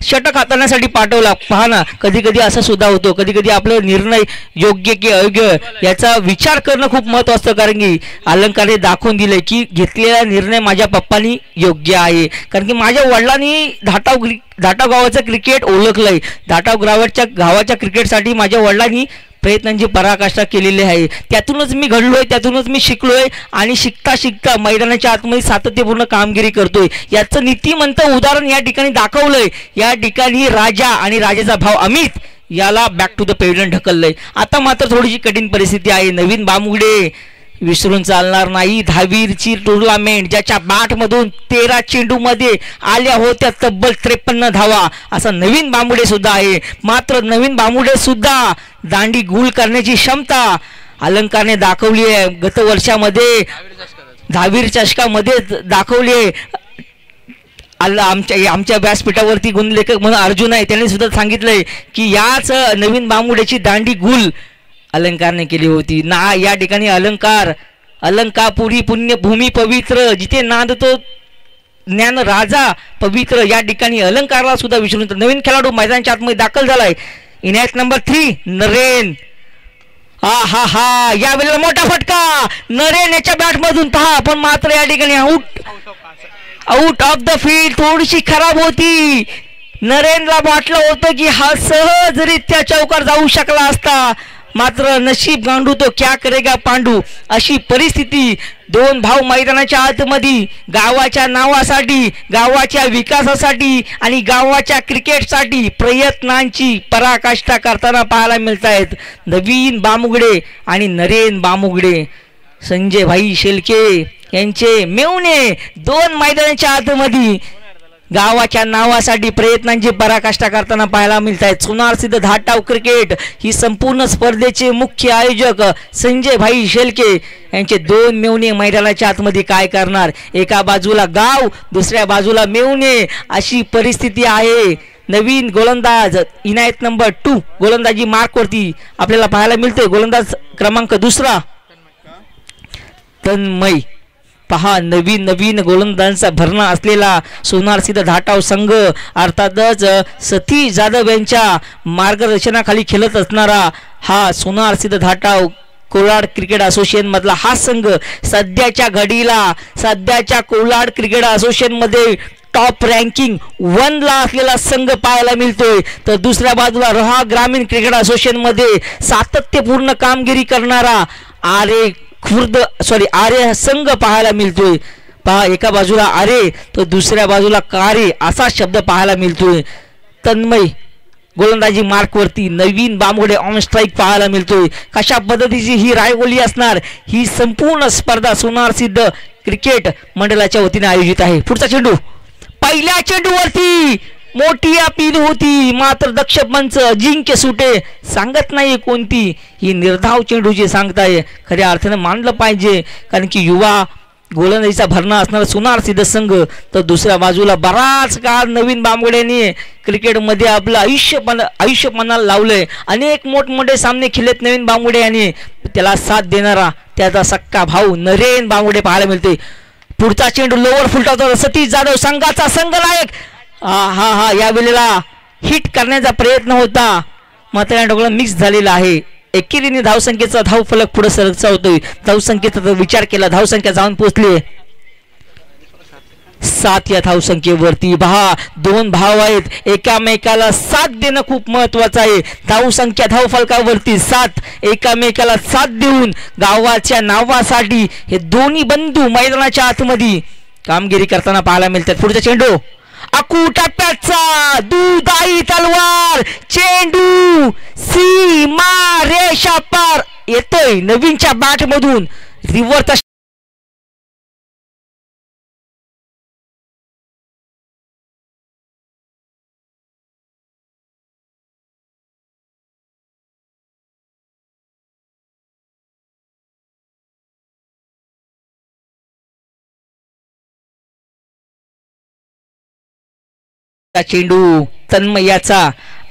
षटक हाताळण्यासाठी पाठवला. पहा ना, कधी कधी असं सुद्धा होतो, कधी कधी आपलं निर्णय योग्य की अयोग्य याचा विचार करणं खूप महत्त्वाचं असतं. कारण की अलंकारने दाखवून दिले की घेतलेला निर्णय माझ्या पप्पानी योग्य आहे. कारण की माझ्या वडिलांनी धाटाव गावाचं क्रिकेट ओळखलंय. धाटाव गावाच्या क्रिकेटसाठी माझ्या वडिलांनी प्रयत्नांची पराकाष्ठा केलेली आहे. त्यातूनच मी घडलोय, त्यातूनच मी शिकलोय आणि शिकता शिकता मैदानाच्या आतमध्ये सातत्यपूर्ण कामगिरी करतोय. याचं नीतिमंत उदाहरण या ठिकाणी दाखवलंय. या ठिकाणी राजा आणि राजाचा भाव अमित याला बॅक टू द पेव्हिलियन ढकललंय. आता मात्र थोडीशी कठीण परिस्थिती आहे. नवीन बामुगडे विसरून चालणार नाही. दहावीची टुर्नामेंट ज्याच्या बॅटमधून 13 चेंडूमध्ये आल्या होत्या तब्बल 53 धावा, असा नवीन बामुडे सुद्धा आहे. मात्र नवीन बामुडे सुद्धा दांडी गुल करण्याची क्षमता अलंकारने दाखवली आहे. गत वर्षामध्ये दहावी चषकामध्ये दाखवली आहे. आमच्या व्यासपीठावरती गुणलेखक म्हणून अर्जुन आहे, त्यांनी सुद्धा सांगितलंय की याच नवीन बामुड्याची दांडी गुल अलंकारने केली होती ना. या ठिकाणी अलंकापुरी पुण्यभूमी पवित्र, जिथे नांदतो ज्ञान राजा पवित्र, या ठिकाणी अलंकारला सुद्धा विसरून नवीन खेळाडू मैदानाच्या आतमध्ये दाखल झालाय. इनायत नंबर 3 नरेन. हा या वेळेला मोठा फटका नरेन याच्या बॅट मधून पहा, पण मात्र या ठिकाणी आउट ऑफ द फील्ड थोडीशी खराब होती. नरेनला वाटलं होतं की हा सहजरित्या चौकार जाऊ शकला असता, मात्र नशीब गांडू तो क्या करेगा पांडू, अशी परिस्थिती. दोन भाऊ मैदानाच्या आतमध्ये गावाच्या नावासाठी, गावाच्या विकासासाठी आणि गावाच्या क्रिकेटसाठी प्रयत्नांची पराकाष्ठा करताना पाहायला मिळत आहेत. नवीन बामुगडे आणि नरेन बामुगडे, संजय भाई शेलके यांचे मेवणे दोन मैदानाच्या आतमध्ये गावाच्या नावासाठी प्रयत्नांची पराकाष्ठा करताना पाहायला मिळत आहेत. सोनार सिद्ध धाटाव क्रिकेट ही संपूर्ण स्पर्धेचे मुख्य आयोजक संजय भाई शेलके यांचे दोन मेवणे मैदानाच्या आतमध्ये काय करणार. एका बाजूला गाव, दुसऱ्या बाजूला मेवणे, अशी परिस्थिती आहे. नवीन गोलंदाज इनायत नंबर 2 गोलंदाजी मार्कवरती आपल्याला पाहायला मिळते. गोलंदाज क्रमांक 2 तन्मय. पहा, नवीन गोलंदाजांचा भरणा असलेला सोनार सिद्ध धाटाव संघ, अर्थातच सतीश जाधव यांच्या मार्गदर्शनाखाली खेळत असणारा हा सोनार सिद्ध धाटाव कोलाड क्रिकेट असोसिएशन मधला हा संघ सध्याच्या कोलाड क्रिकेट असोसिएशन मध्ये टॉप रँकिंग 1 ला असलेला संघ पाहायला मिळतोय. तर दुसऱ्या बाजूला रहा ग्रामीण क्रिकेट असोसिएशन मध्ये सातत्यपूर्ण कामगिरी करणारा आरे संघ पाहायला मिळतोय. पहा, एका बाजूला आरे तर दुसऱ्या बाजूला कारे असा शब्द पाहायला मिळतोय. तन्मय गोलंदाजी मार्कवरती, नवीन बामुगडे ऑन स्ट्राईक पाहायला मिळतोय. कशा पद्धतीची ही रायवली असणार, ही संपूर्ण स्पर्धा सोनार सिद्ध क्रिकेट मंडळाच्या वतीने आयोजित आहे. पुढचा चेंडू, पहिल्या चेंडूवरती मोठी अपील होती, मात्र दक्ष पंच अजिंक्य सुटे सांगत नाही कोणती. ही निर्धाव चेंडूची सांगताय, खऱ्या अर्थाने मानलं पाहिजे. कारण की युवा गोलंदाजीचा भरणा असणारा सोनार सिद्ध संघ, तर दुसऱ्या बाजूला बराच काळ नवीन बामुगड्यांनी क्रिकेटमध्ये आपलं आयुष्यपणाला लावलंय. अनेक मोठमोठे सामने खेळलेत नवीन बामुगडे यांनी. त्याला साथ देणारा त्याचा सक्का भाऊ नरेन बामुगडे पाहायला मिळते. पुढचा चेंडू लोवर फुलटावतो सतीश जाधव संघाचा संघनायक. या वेळेला हिट करण्याचा प्रयत्न होता, मात्र या डोळा मिक्स झालेला आहे. एकेरीने धावसंख्येचा धावफलक पुढे सरकवतोय. धावसंख्येचा विचार केला, धावसंख्या जाऊन पोहोचली 7 या धावसंख्येवरती. दोन भाव आहेत, एकामेकाला साथ देणं खूप महत्वाचं आहे. धावसंख्या धावफलकावरती 7, एकामेकाला साथ देऊन गावाच्या नावासाठी हे दोन्ही बंधू मैदानाच्या आतमध्ये कामगिरी करताना पाहायला मिळतात. पुढचा चेंडू अकू टप्प्याचा दुधाई तलवार, चेंडू सीमा रेषा पार येतोय नवीनच्या बॅट मधून रिव्हर्स चेंडू तन्मयाचा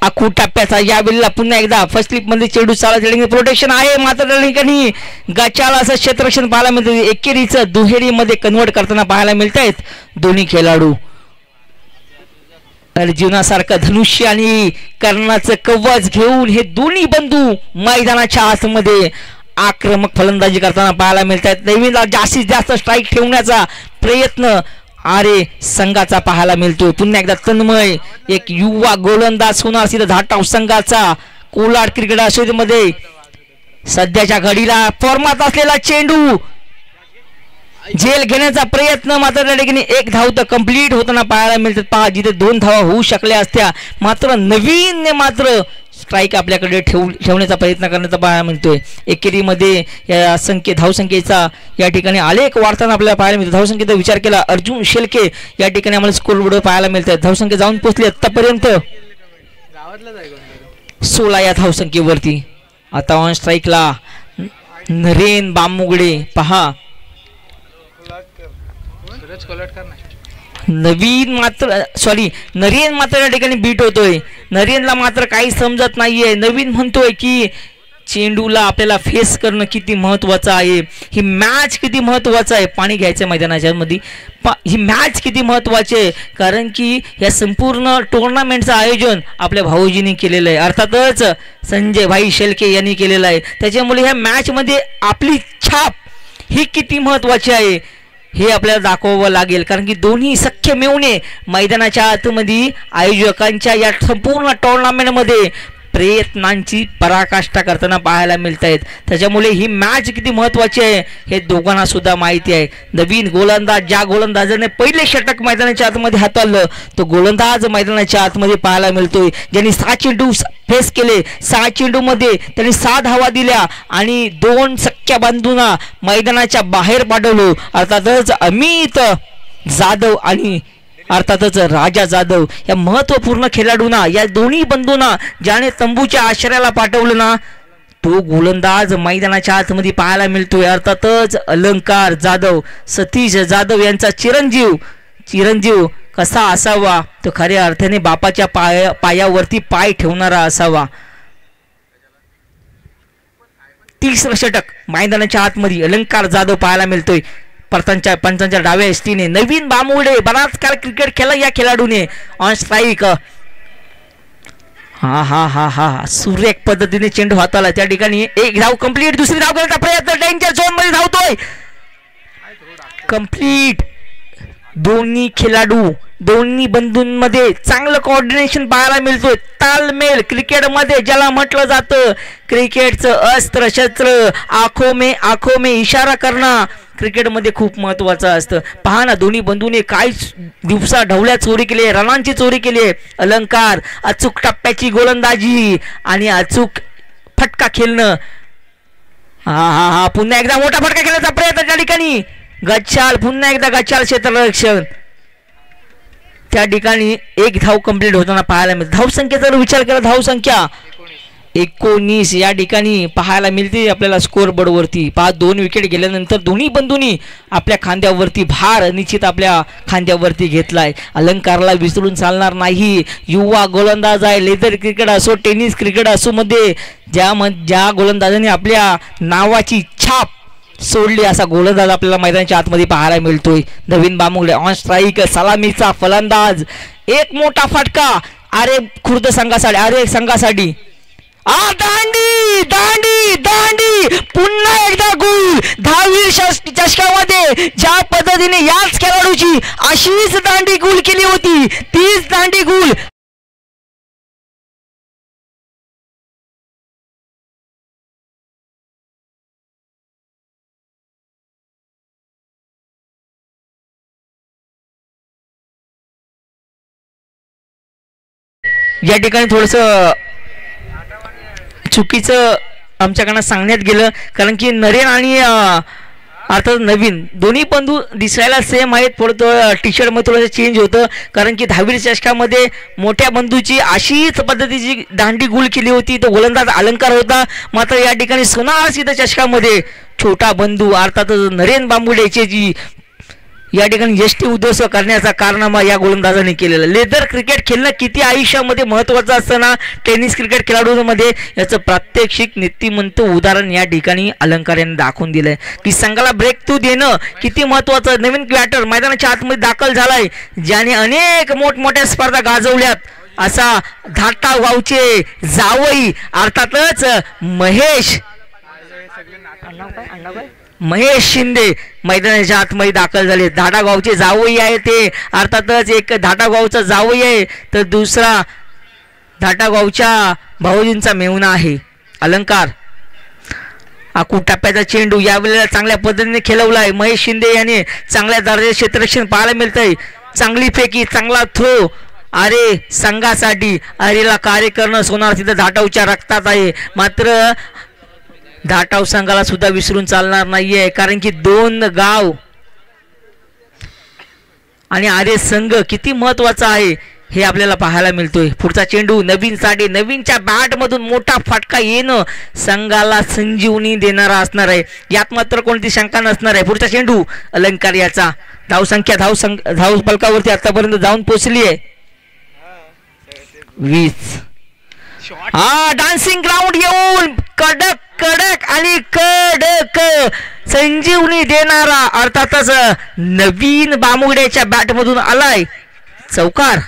आखू टप्प्याचा यावेळेला पुन्हा एकदा फर्स्ट स्लिप मध्ये चेंडू चालत प्रोटेक्शन आहे मात्र त्या ठिकाणी गचाला असं क्षेत्ररक्षण पाहायला मिळतं. एकेरीचं दुहेरीमध्ये कन्वर्ट करताना पाहायला मिळत आहेत दोन्ही खेळाडू. अर्जुनासारखं धनुष्य आणि कर्णाचं कवच घेऊन हे दोन्ही बंधू मैदानाच्या आतमध्ये आक्रमक फलंदाजी करताना पाहायला मिळत आहेत. नवीन जास्तीत जास्त स्ट्राईक ठेवण्याचा प्रयत्न आरे संघाचा पाहायला मिळतोय. पुन्हा एकदा तन्मय एक युवा गोलंदाज होणार सिद्ध धाटाव संघाचा कोलाड क्रिकेट असोसिएशनमध्ये सध्याच्या घडीला फॉर्मात असलेला चेंडू झेल घेण्याचा प्रयत्न मात्र त्या ठिकाणी एक धाव तर कंप्लीट होताना पाहायला मिळतात. पहा जिथे 2 धावा होऊ शकल्या असत्या मात्र नवीनने मात्र स्ट्राईक आपल्याकडे ठेवण्याचा प्रयत्न करण्याचा पाहायला मिळतोय. एकेरीमध्ये या धावसंख्येचा या ठिकाणी आलेख वाढताना आपल्याला पाहायला मिळतो. धावसंख्येचा विचार केला अर्जुन शेलके या ठिकाणी आम्हाला स्कोर बोर्ड पाहायला मिळतात. धावसंख्या जाऊन पोहोचली आतापर्यंत 16 या धावसंख्येवरती. आता ऑन स्ट्राईकला नरेन बामुगडे पहा नवीन मात्र नरेन मात्र या ठिकाणी बीट होतोय. नरेनला मात्र काही समजत नाहीये. नवीन म्हणतोय की चेंडूला आपल्याला फेस करणं किती महत्वाचं आहे, ही मॅच किती महत्वाचं आहे. पाणी घ्यायचं मैदानाच्या मध्ये ही मॅच किती महत्वाची आहे कारण की या संपूर्ण टुर्नामेंटचं आयोजन आपल्या भाऊजींनी केलेलं आहे. अर्थातच संजय भाई शेलके यांनी केलेलं आहे. त्याच्यामुळे ह्या मॅच मध्ये आपली छाप ही किती महत्वाची आहे हे आपल्याला दाखवावं लागेल कारण की दोन्ही सख्य मिळवणे मैदानाच्या आतमध्ये आयोजकांच्या या संपूर्ण टुर्नामेंटमध्ये प्रयत्नांची पराकाष्ठा करताना पाहायला मिळत आहेत. त्याच्यामुळे ही मॅच किती महत्वाची आहे हे दोघांना सुद्धा माहिती आहे. नवीन गोलंदाज ज्या गोलंदाजाने पहिले षटक मैदानाच्या आतमध्ये हाताळलं तो गोलंदाज मैदानाच्या आतमध्ये पाहायला मिळतोय. ज्यांनी 6 चेंडू फेस केले, 6 चेंडूमध्ये त्यांनी 6 धावा दिल्या आणि 2 सख्या बंधूंना मैदानाच्या बाहेर पाठवलं. अर्थातच अमित जाधव आणि अर्थातच राजा जाधव या महत्वपूर्ण खेळाडूंना या दोन्ही बंधूंना ज्याने तंबूच्या आश्रयाला पाठवलं ना तो गोलंदाज मैदानाच्या आतमध्ये पाहायला मिळतोय. अर्थातच अलंकार जाधव, सतीश जाधव यांचा चिरंजीव कसा असावा तो खऱ्या अर्थाने बापाच्या पायावरती पाय ठेवणारा असावा. 30 षटक मैदानाच्या आतमध्ये अलंकार जाधव पाहायला मिळतोय. पंचांच्या डाव्या एसटीने नवीन बामुडे बराच काळ क्रिकेट खेळला या खेळाडूने. ऑन स्ट्राईक हा सुरेख पद्धतीने चेंडू हाताला त्या ठिकाणी एक धाव कंप्लीट. दुसरी धाव करण्याचा प्रयत्न डेंजर झोन मध्ये धावतोय कंप्लीट. दोन्ही खेळाडू दोन्ही बंधूंमध्ये चांगलं कोऑर्डिनेशन पाहायला मिळतोय. तालमेल क्रिकेटमध्ये ज्याला म्हटलं जातं क्रिकेटचं अस्त्र शस्त्र आखो में इशारा करणं क्रिकेटमध्ये खूप महत्वाचं असतं. पहा ना दोन्ही बंधूंनी काय दिवसा ढवल्या चोरी केली, रनांची चोरी केली. अलंकार अचूक टप्प्याची गोलंदाजी आणि अचूक फटका खेळणं. हा पुन्हा एकदा मोठा फटका खेळण्याचा प्रयत्न त्या ठिकाणी गच्चाल, पुन्हा एकदा गच्चाल क्षेत्ररक्षण त्या ठिकाणी एक धाव कंप्लीट होताना पाहायला मिळते. धावसंख्येचा जर विचार केला धावसंख्या 19 या ठिकाणी पाहायला मिळते आपल्याला स्कोर बोर्डवरती. 2 विकेट गेल्यानंतर दोन्ही बंधूंनी आपल्या खांद्यावरती भार निश्चित आपल्या खांद्यावरती घेतलाय. अलंकारला विसरून चालणार नाही. युवा गोलंदाज आहे. लेदर क्रिकेट असो टेनिस क्रिकेट असो मध्ये ज्या गोलंदाजाने आपल्या नावाची छाप सोडली असा गोलंदाज आपल्याला मैदानाच्या आतमध्ये पाहायला मिळतोय. नवीन बामुगडे ऑन स्ट्राईक सलामीचा फलंदाज. एक मोठा फटका अरे खुर्द संघासाठी दांडी दांडी दांडी पुन्हा एकदा गुल. 10वी चषकामध्ये ज्या पद्धतीने याच खेळाडूची अशीच दांडी गुल केली होती तीच दांडी गुल या ठिकाणी थोडंसं चुकीचं आमच्याकडनं सांगण्यात गेलं, कारण की नरेन आणि अर्थात नवीन दोन्ही बंधू दिसायला सेम आहेत. थोडं टी शर्टमध्ये थोडंसं चेंज होतं, कारण की 10वी चषकामध्ये मोठ्या बंधूची अशीच पद्धतीची दांडी गुल केली होती, तो गोलंदाज अलंकार होता. मात्र या ठिकाणी सोनार सिद्ध चषकामध्ये छोटा बंधू अर्थातच नरेन बांबुडेचे जी या ठिकाणी यष्टी उद्ध्वस्त करण्याचा कारनामा या गोलंदाजाने केलेला. लेदर क्रिकेट खेळणं किती आयुष्यामध्ये महत्त्वाचं असतं ना, टेनिस क्रिकेट खेळाडूंमध्ये याचं प्रात्यक्षिक नीतिमंत उदाहरण या ठिकाणी अलंकार यांनी दाखवून दिलंय की संघाला ब्रेक थ्रू देणं किती महत्त्वाचं. नवीन बॅटर मैदानाच्या आतमध्ये दाखल झालाय, ज्याने अनेक मोठमोठ्या स्पर्धा गाजवल्यात, असा धाटा गावचे जावई अर्थातच महेश शिंदे मैदानाच्या आतमध्ये दाखल झाले. धाटागावचे जावई आहे ते, अर्थातच एक धाटागावचा जावई आहे तर दुसरा धाटागावच्या भाऊजींचा मेहुणा आहे अलंकार. आखू टप्प्याचा चेंडू यावेळेला चांगल्या पद्धतीने खेळवलाय महेश शिंदे याने. चांगल्या दर्जाचे क्षेत्ररक्षण पाहायला मिळतंय, चांगली फेकी, चांगला थ्रो. अरे संघासाठी अरेला कार्य करणं सोनार सिद्ध धाटावच्या रक्तात आहे. मात्र धाटाव संघाला सुद्धा विसरून चालणार नाहीये, कारण की 2 गाव आणि आरे संघ किती महत्वाचा आहे हे आपल्याला पाहायला मिळतोय. पुढचा चेंडू नवीन साठी, नवीनच्या बॅट मधून मोठा फटका येणं संघाला संजीवनी देणारा असणार आहे, यात मात्र कोणती शंका नसणार आहे. पुढचा चेंडू अलंकार याचा धावसंख्या धाव फलकावरती आतापर्यंत जाऊन पोहोचली आहे 20. डान्सिंग ग्राउंड येऊन कडक कडक आणि कडक संजीवनी देणारा अर्थातच नवीन बामुगड्याच्या बॅट मधून आलाय चौकार.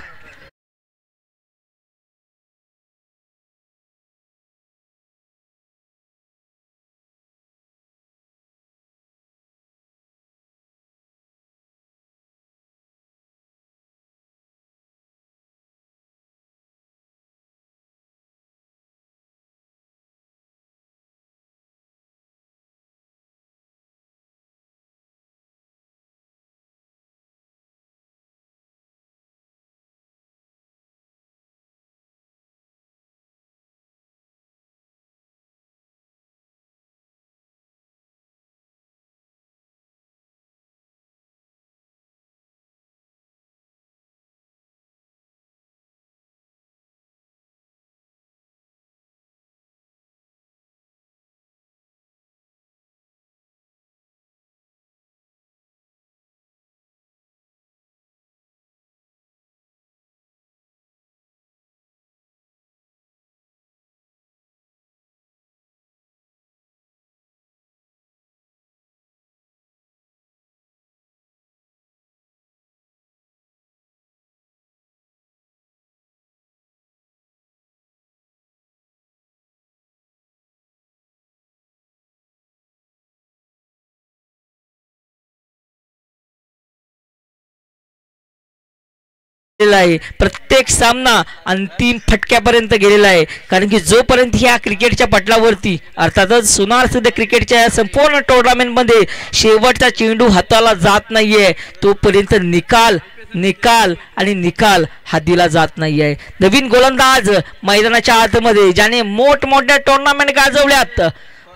प्रत्येक सामना अंतिम फटक्यापर्यंत गेलेला आहे, कारण की जोपर्यंत ह्या क्रिकेटच्या पटलावरती अर्थातच सोनार सिद्ध क्रिकेटच्या संपूर्ण टुर्नामेंटमध्ये शेवटचा चेंडू हाताला जात नाहीये तोपर्यंत निकाल निकाल आणि निकाल हा दिला जात नाहीये. नवीन गोलंदाज मैदानाच्या आतमध्ये ज्याने मोठमोठ्या टुर्नामेंट गाजवल्यात,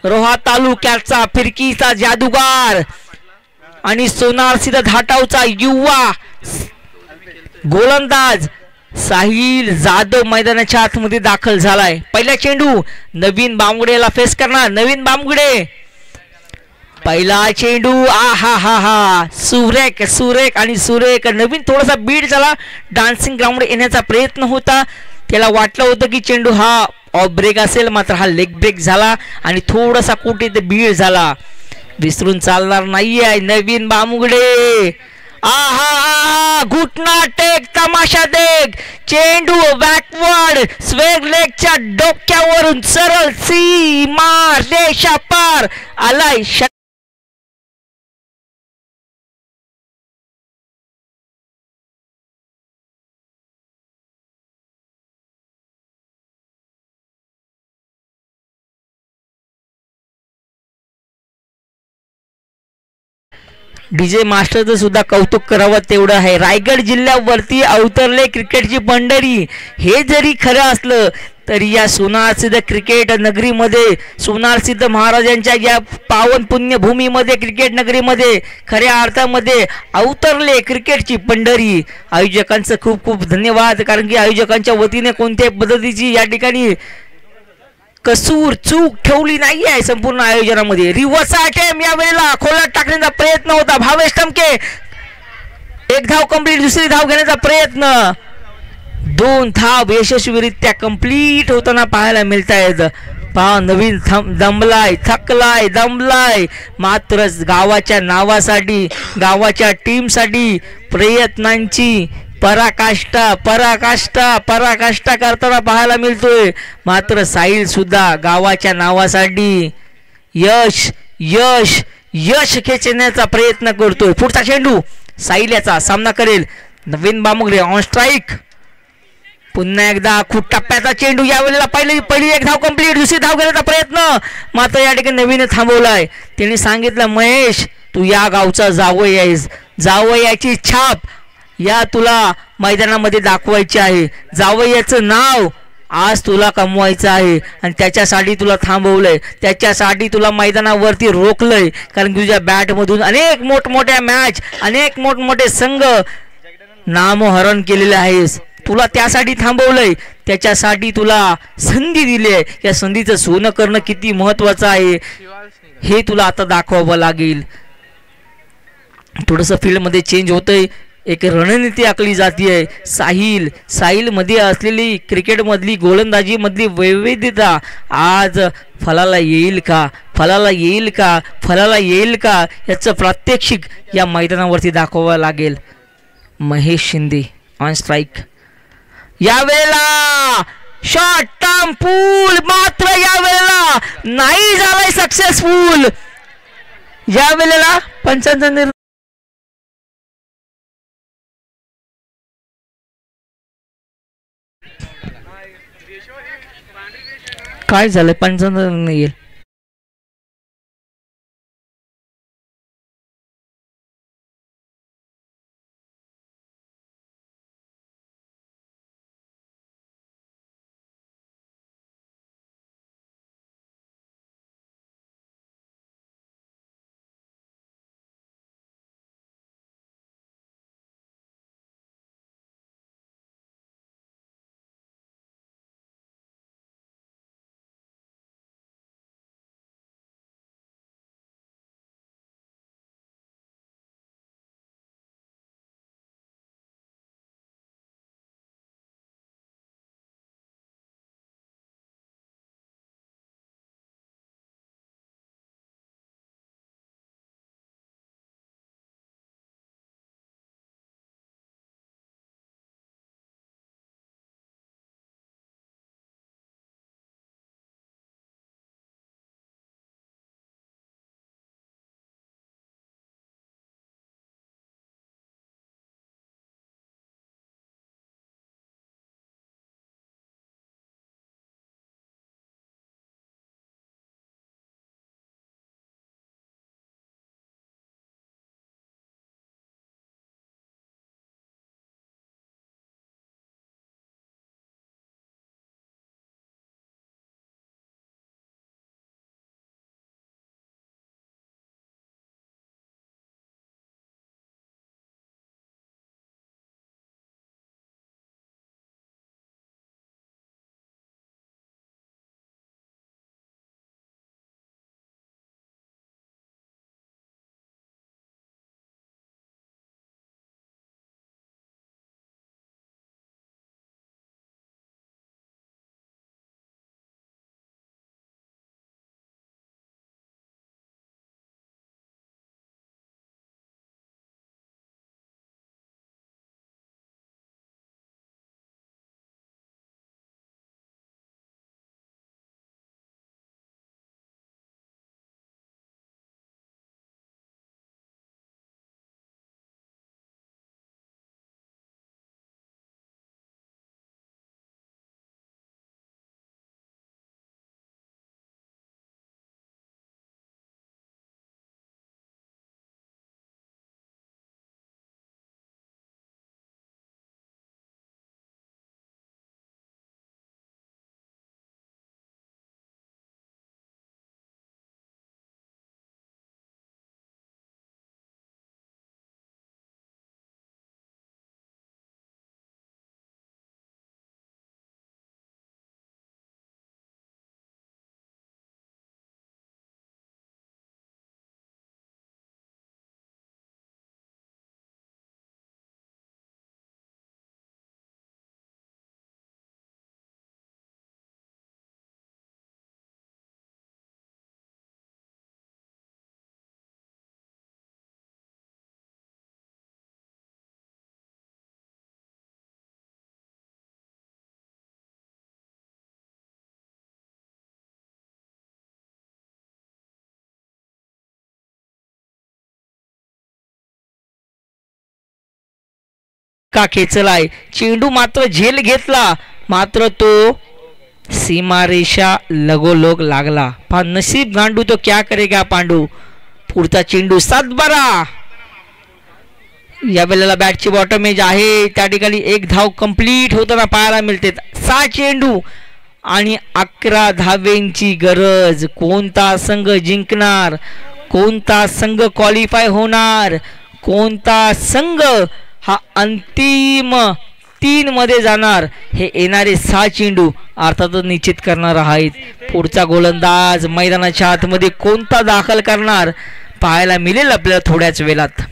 रोहा तालुक्याचा फिरकीचा जादूगार आणि सोनार सिद्ध धाटावचा युवा गोलंदाज साहिल जाधव मैदानाच्या आतमध्ये दाखल झालाय. पहिला चेंडू नवीन बांबुडेला फेस करणार नवीन बांबुडे. पहिला चेंडू हा हा हा सुरेख सुरेख आणि सुरेख. नवीन थोडासा बीट झाला, डान्सिंग ग्राउंड येण्याचा प्रयत्न होता, त्याला वाटलं होतं की चेंडू हा ऑफ ब्रेक असेल, मात्र हा लेग ब्रेक झाला आणि थोडासा कुठे बीट झाला. विसरून चालणार नाहीये नवीन बांबुडे. आहा घुटना टेक तमाशा देख. चेंडू बॅकवर्ड स्वेग लेगच्या डोक्यावरून सरळ सीमा रेषा पार आलाय. डीजे मास्टरचं सुद्धा कौतुक करावं तेवढं आहे. रायगड जिल्ह्यावरती अवतरले क्रिकेटची पंढरी. हे जरी खरं असलं तरी या सोनारसिद्ध क्रिकेट नगरीमध्ये, सोनारसिद्ध महाराजांच्या या पावन पुण्यभूमीमध्ये, क्रिकेट नगरीमध्ये खऱ्या अर्थामध्ये अवतरले क्रिकेटची पंढरी. आयोजकांचं खूप खूप धन्यवाद, कारण की आयोजकांच्या वतीने कोणत्याही पद्धतीची या ठिकाणी कसूर चूक ठेवली नाही आहे संपूर्ण आयोजनामध्ये. रिव्हर्स अटेम्प्ट या वेळेला खोलात टाकण्याचा प्रयत्न होता. भावेश टमके एक धाव कंप्लीट, दुसरी धाव घेण्याचा प्रयत्न, 2 धाव यशस्वीरित्या कंप्लीट होताना पाहायला मिळत आहेत. पहा नवीन दमलाय, थकलाय, दमलाय, मात्र गावाच्या नावासाठी, गावाच्या टीमसाठी प्रयत्नांची पराकाष्ठा करताना पाहायला मिळतोय. मात्र साहिल सुद्धा गावाच्या नावासाठी यश यश यश खेचण्याचा प्रयत्न करतोय. पुढचा चेंडू साहिल याचा सामना करेल. नवीन बामुगडे ऑन स्ट्राईक. पुन्हा एकदा खूप टप्प्याचा चेंडू. यावेळेला पहिली एक धाव कंप्लीट, दुसरी धाव घेण्याचा प्रयत्न, मात्र या ठिकाणी नवीन थांबवलाय. त्यांनी सांगितलं महेश तू या गावचा जावई आहेस, जावयाची छाप या तुला मैदानामध्ये दाखवायची आहे. जावयाचं नाव आज तुला कमवायचं आहे आणि त्याच्यासाठी तुला थांबवलंय, त्याच्यासाठी तुला मैदानावरती रोखलंय. कारण तुझ्या बॅटमधून अनेक मोठमोठ्या मॅच, अनेक मोठमोठे संघ नामोहरण केलेले आहेस. तुला त्यासाठी थांबवलंय, त्याच्यासाठी तुला संधी दिली आहे. या संधीचं सोनं करणं किती महत्वाचं आहे हे तुला आता दाखवावं लागेल. थोडंसं फील्डमध्ये चेंज होतंय, एक रणनीती आखली जाते. साहिल मध्ये असलेली क्रिकेटमधली गोलंदाजीमधली वैविध्यता आज फलाला येईल का याचं प्रात्यक्षिक या मैदानावरती दाखवावं लागेल. Mahesh Shinde on strike. यावेळेला शॉर्ट टर्म पूल, मात्र यावेळेला नाही झालाय सक्सेसफुल. यावेळेला पंचांचा काय झालं, पंचांचा येईल. फटका खेचलाय. चेंडू मात्र झेल घेतला, मात्र तो सीमारेषा लगोलग लागला. पहा नसीब गांडू तो क्या करेगा पांडू. पुढचा चेंडू 7-12. या वेळेला बॅटची बॉटम एज आहे, त्या ठिकाणी एक धाव कंप्लीट होताना पाहायला मिळते. 6 चेंडू आणि 11 धावेंची गरज. कोणता संघ जिंकणार, कोणता संघ क्वालिफाय होणार, कोणता संघ हा अंतिम 3 मध्ये जाणार, हे येणारे 6 चेंडू अर्थातच निश्चित करणार आहेत. पुढचा गोलंदाज मैदानाच्या आतमध्ये कोणता दाखल करणार पाहायला मिळेल आपल्याला थोड्याच वेळात.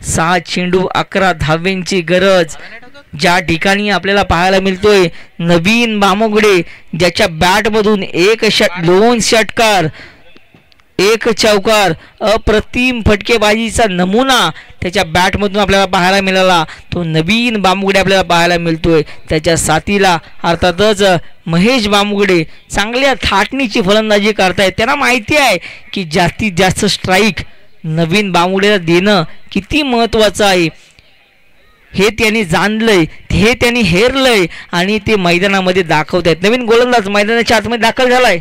6 चेंडू 11 धावेंची गरज. ज्या ठिकाणी आपल्याला पाहायला मिळतोय नवीन बामुगडे, ज्याच्या बॅटमधून 2 षटकार 1 चौकार, अप्रतिम फटकेबाजीचा नमुना त्याच्या बॅटमधून आपल्याला पाहायला मिळाला. तो नवीन बामुगडे आपल्याला पाहायला मिळतोय. त्याच्या साथीला अर्थातच महेश बामुगडे चांगल्या थाटणीची फलंदाजी करतायत. त्यांना माहिती आहे की जास्तीत जास्त स्ट्राईक नवीन बामुगडेला देणं किती महत्त्वाचं आहे. हे त्यांनी जाणलंय, हे त्यांनी हेरलंय आणि ते मैदानामध्ये दाखवत आहेत. नवीन गोलंदाज मैदानाच्या आतमध्ये दाखल झालाय.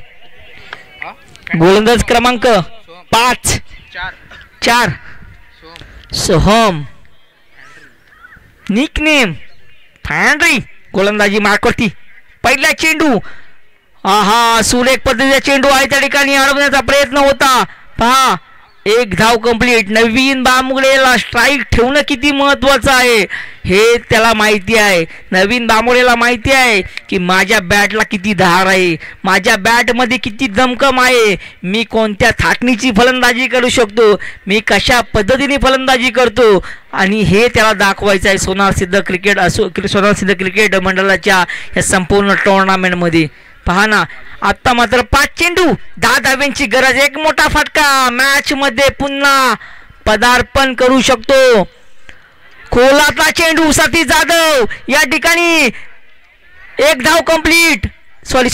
गोलंदाज क्रमांक 5 4 सोहम, निकनेम फॅन्ड्री. गोलंदाजी मार्कवरती. पहिला चेंडू, सुरेख पद्धतीचा चेंडू आहे, त्या ठिकाणी अडवण्याचा प्रयत्न होता. पहा 1 धाव कंप्लीट. नवीन बामुगडेला स्ट्राईक ठेवणं किती महत्वाचं आहे हे त्याला माहिती आहे. नवीन बामुगडेला माहिती आहे की माझ्या बॅटला किती धार आहे, माझ्या बॅटमध्ये किती दमकम आहे, मी कोणत्या थाटणीची फलंदाजी करू शकतो, मी कशा पद्धतीने फलंदाजी करतो, आणि हे त्याला दाखवायचं आहे सोनार सिद्ध क्रिकेट मंडळाच्या या संपूर्ण टुर्नामेंटमध्ये. पहा ना, आता मात्र 5 चेंडू 10 धाव्यांची गरज. एक मोठा फटका, मॅच मध्ये पुन्हा पदार्पण करू शकतो. खोलातला चेंडू, सतीश जाधव या ठिकाणी 1 धाव कंप्लीट. सॉरी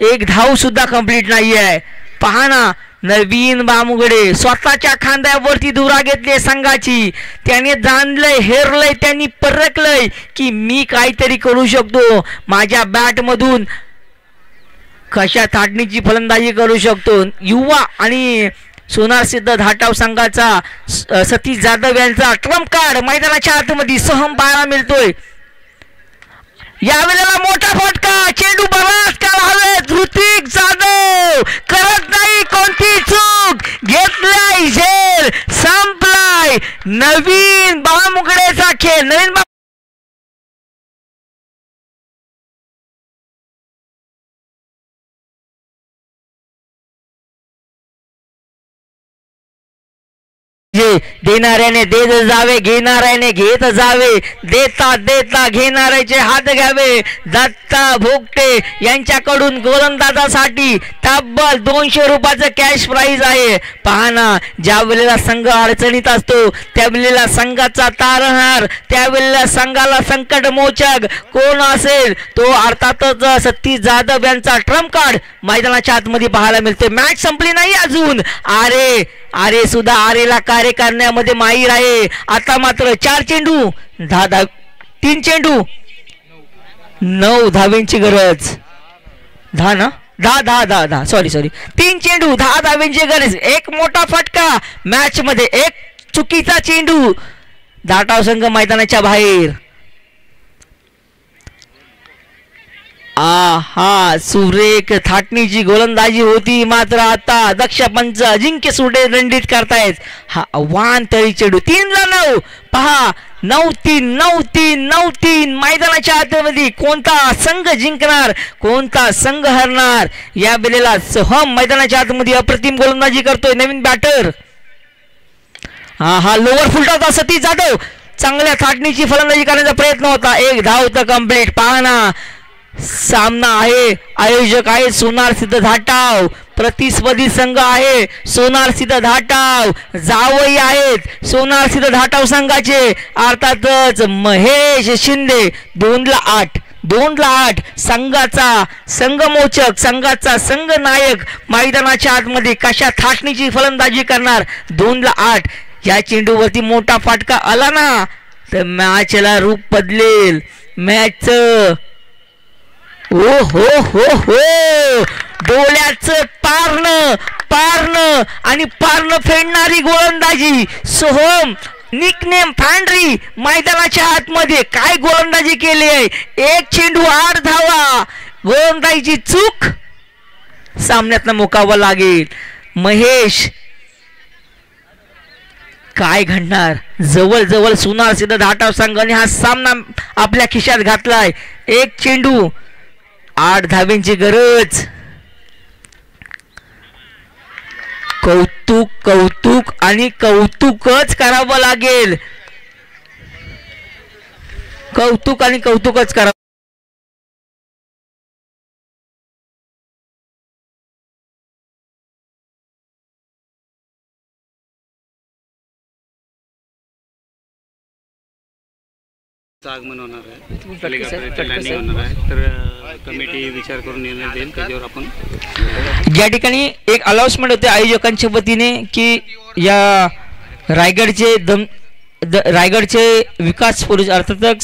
1 धाव सुद्धा कंप्लीट नाही आहे. पहा ना, नवीन बामुगडे स्वतःच्या खांद्यावरती धुरा घेतली संघाची. त्याने जाणलंय, हेरलंय, त्यांनी परखलंय की मी काहीतरी करू शकतो, माझ्या बॅटमधून कशा थाटणीची फलंदाजी करू शकतो. युवा आणि सोनार सिद्ध धाटाव संघाचा सतीश जाधव यांचा ट्रम्प कार्ड मैदानाच्या आतमध्ये सहम पाहायला मिळतोय. यावेळेला मोठा फटका, चेंडू बराच काळ हवेत. ऋतिक जाधव करत नाही कोणती चूक, घेतलाय झेल, संपलाय नवीन बामुगडेचा खेळ. नवीन देणाऱ्याने देत जावे, घेणाऱ्याने घेत जावे, देता देता घेणाऱ्याचे हात घ्यावे. दत्ता भोगटे यांच्याकडून गोलंदाजासाठी तब्बल 200 रुपयाचं कॅश प्राइज आहे. पहा ना, ज्या वेळेला संघ अडचणीत असतो त्यावेळेला संघाचा तारणहार, त्यावेळेला संघाला संकटमोचक कोण असेल तो अर्थातच सतीश जाधव यांचा ट्रम्प कार्ड मैदानाच्या आतमध्ये पाहायला मिळते. मॅच संपली नाही अजून. आरे सुद्धा आरेला कार्य करण्यामध्ये माहीर आहे. आता मात्र 4 चेंडू 3 चेंडू 9 धावेंची गरज. 10 सॉरी 3 चेंडू 10 धावेंची गरज. एक मोठा फटका मॅच मध्ये, एक चुकीचा चेंडू, धाटाव संघ मैदानाच्या बाहेर. सुरेख थाटणीची गोलंदाजी होती, मात्र आता दक्ष पंच अजिंक्य सुडे दंडित करतायत. हा आव्हान तरी चेंडू 3-9. पहा 9-3 मैदानाच्या आतमध्ये कोणता संघ जिंकणार, कोणता संघ हरणार. या वेळेला सोहम मैदानाच्या आतमध्ये अप्रतिम गोलंदाजी करतोय. नवीन बॅटर हा लोअर फुलटॉचा सतीश जाधव चांगल्या थाटणीची फलंदाजी करण्याचा प्रयत्न होता. 1 धाव तर कंप्लीट. पहा ना, सामना आहे, आयोजक आहे सोनार सिद्ध धाटाव, प्रतिस्पर्धी संघ आहे सोनार सिद्ध धाटाव, जावई आहेत सोनार सिद्ध धाटाव संघाचे अर्थातच महेश शिंदे. 2-8 संघाचा संघमोचक, संघाचा संघनायक मैदानाच्या आतमध्ये कशा थाटणीची फलंदाजी करणार. 2-8 या चेंडूवरती मोठा फटका आला ना, तर मॅचला रूप बदलेल मॅच. ओ हो हो हो डोळ्याचं पारणं आणि पारणं फेडणारी गोलंदाजी. सोहम निकनेम फॅन्ड्री मैदानाच्या आतमध्ये काय गोलंदाजी केली आहे. एक चेंडू 8 धावा. गोलंदाजीची चूक, सामन्यातनं मुकावं लागेल. महेश काय घडणार. जवळ सुनार सिद्ध धाटाव संघाने हा सामना आपल्या खिशात घातलाय. एक चेंडू 8 धाव्यांची गरज. कौतुक आणि कौतुकच करावं लागेल. कौतुकच करावं. आगमन होणार आहे, लँडिंग होणार आहे. तर कमिटी विचार करून निर्णय देईल त्याच्यावर आपण. या ठिकाणी एक अनाउन्समेंट होते आयोजकांच्या वतीने की या रायगडचे विकास पुरुष अर्थात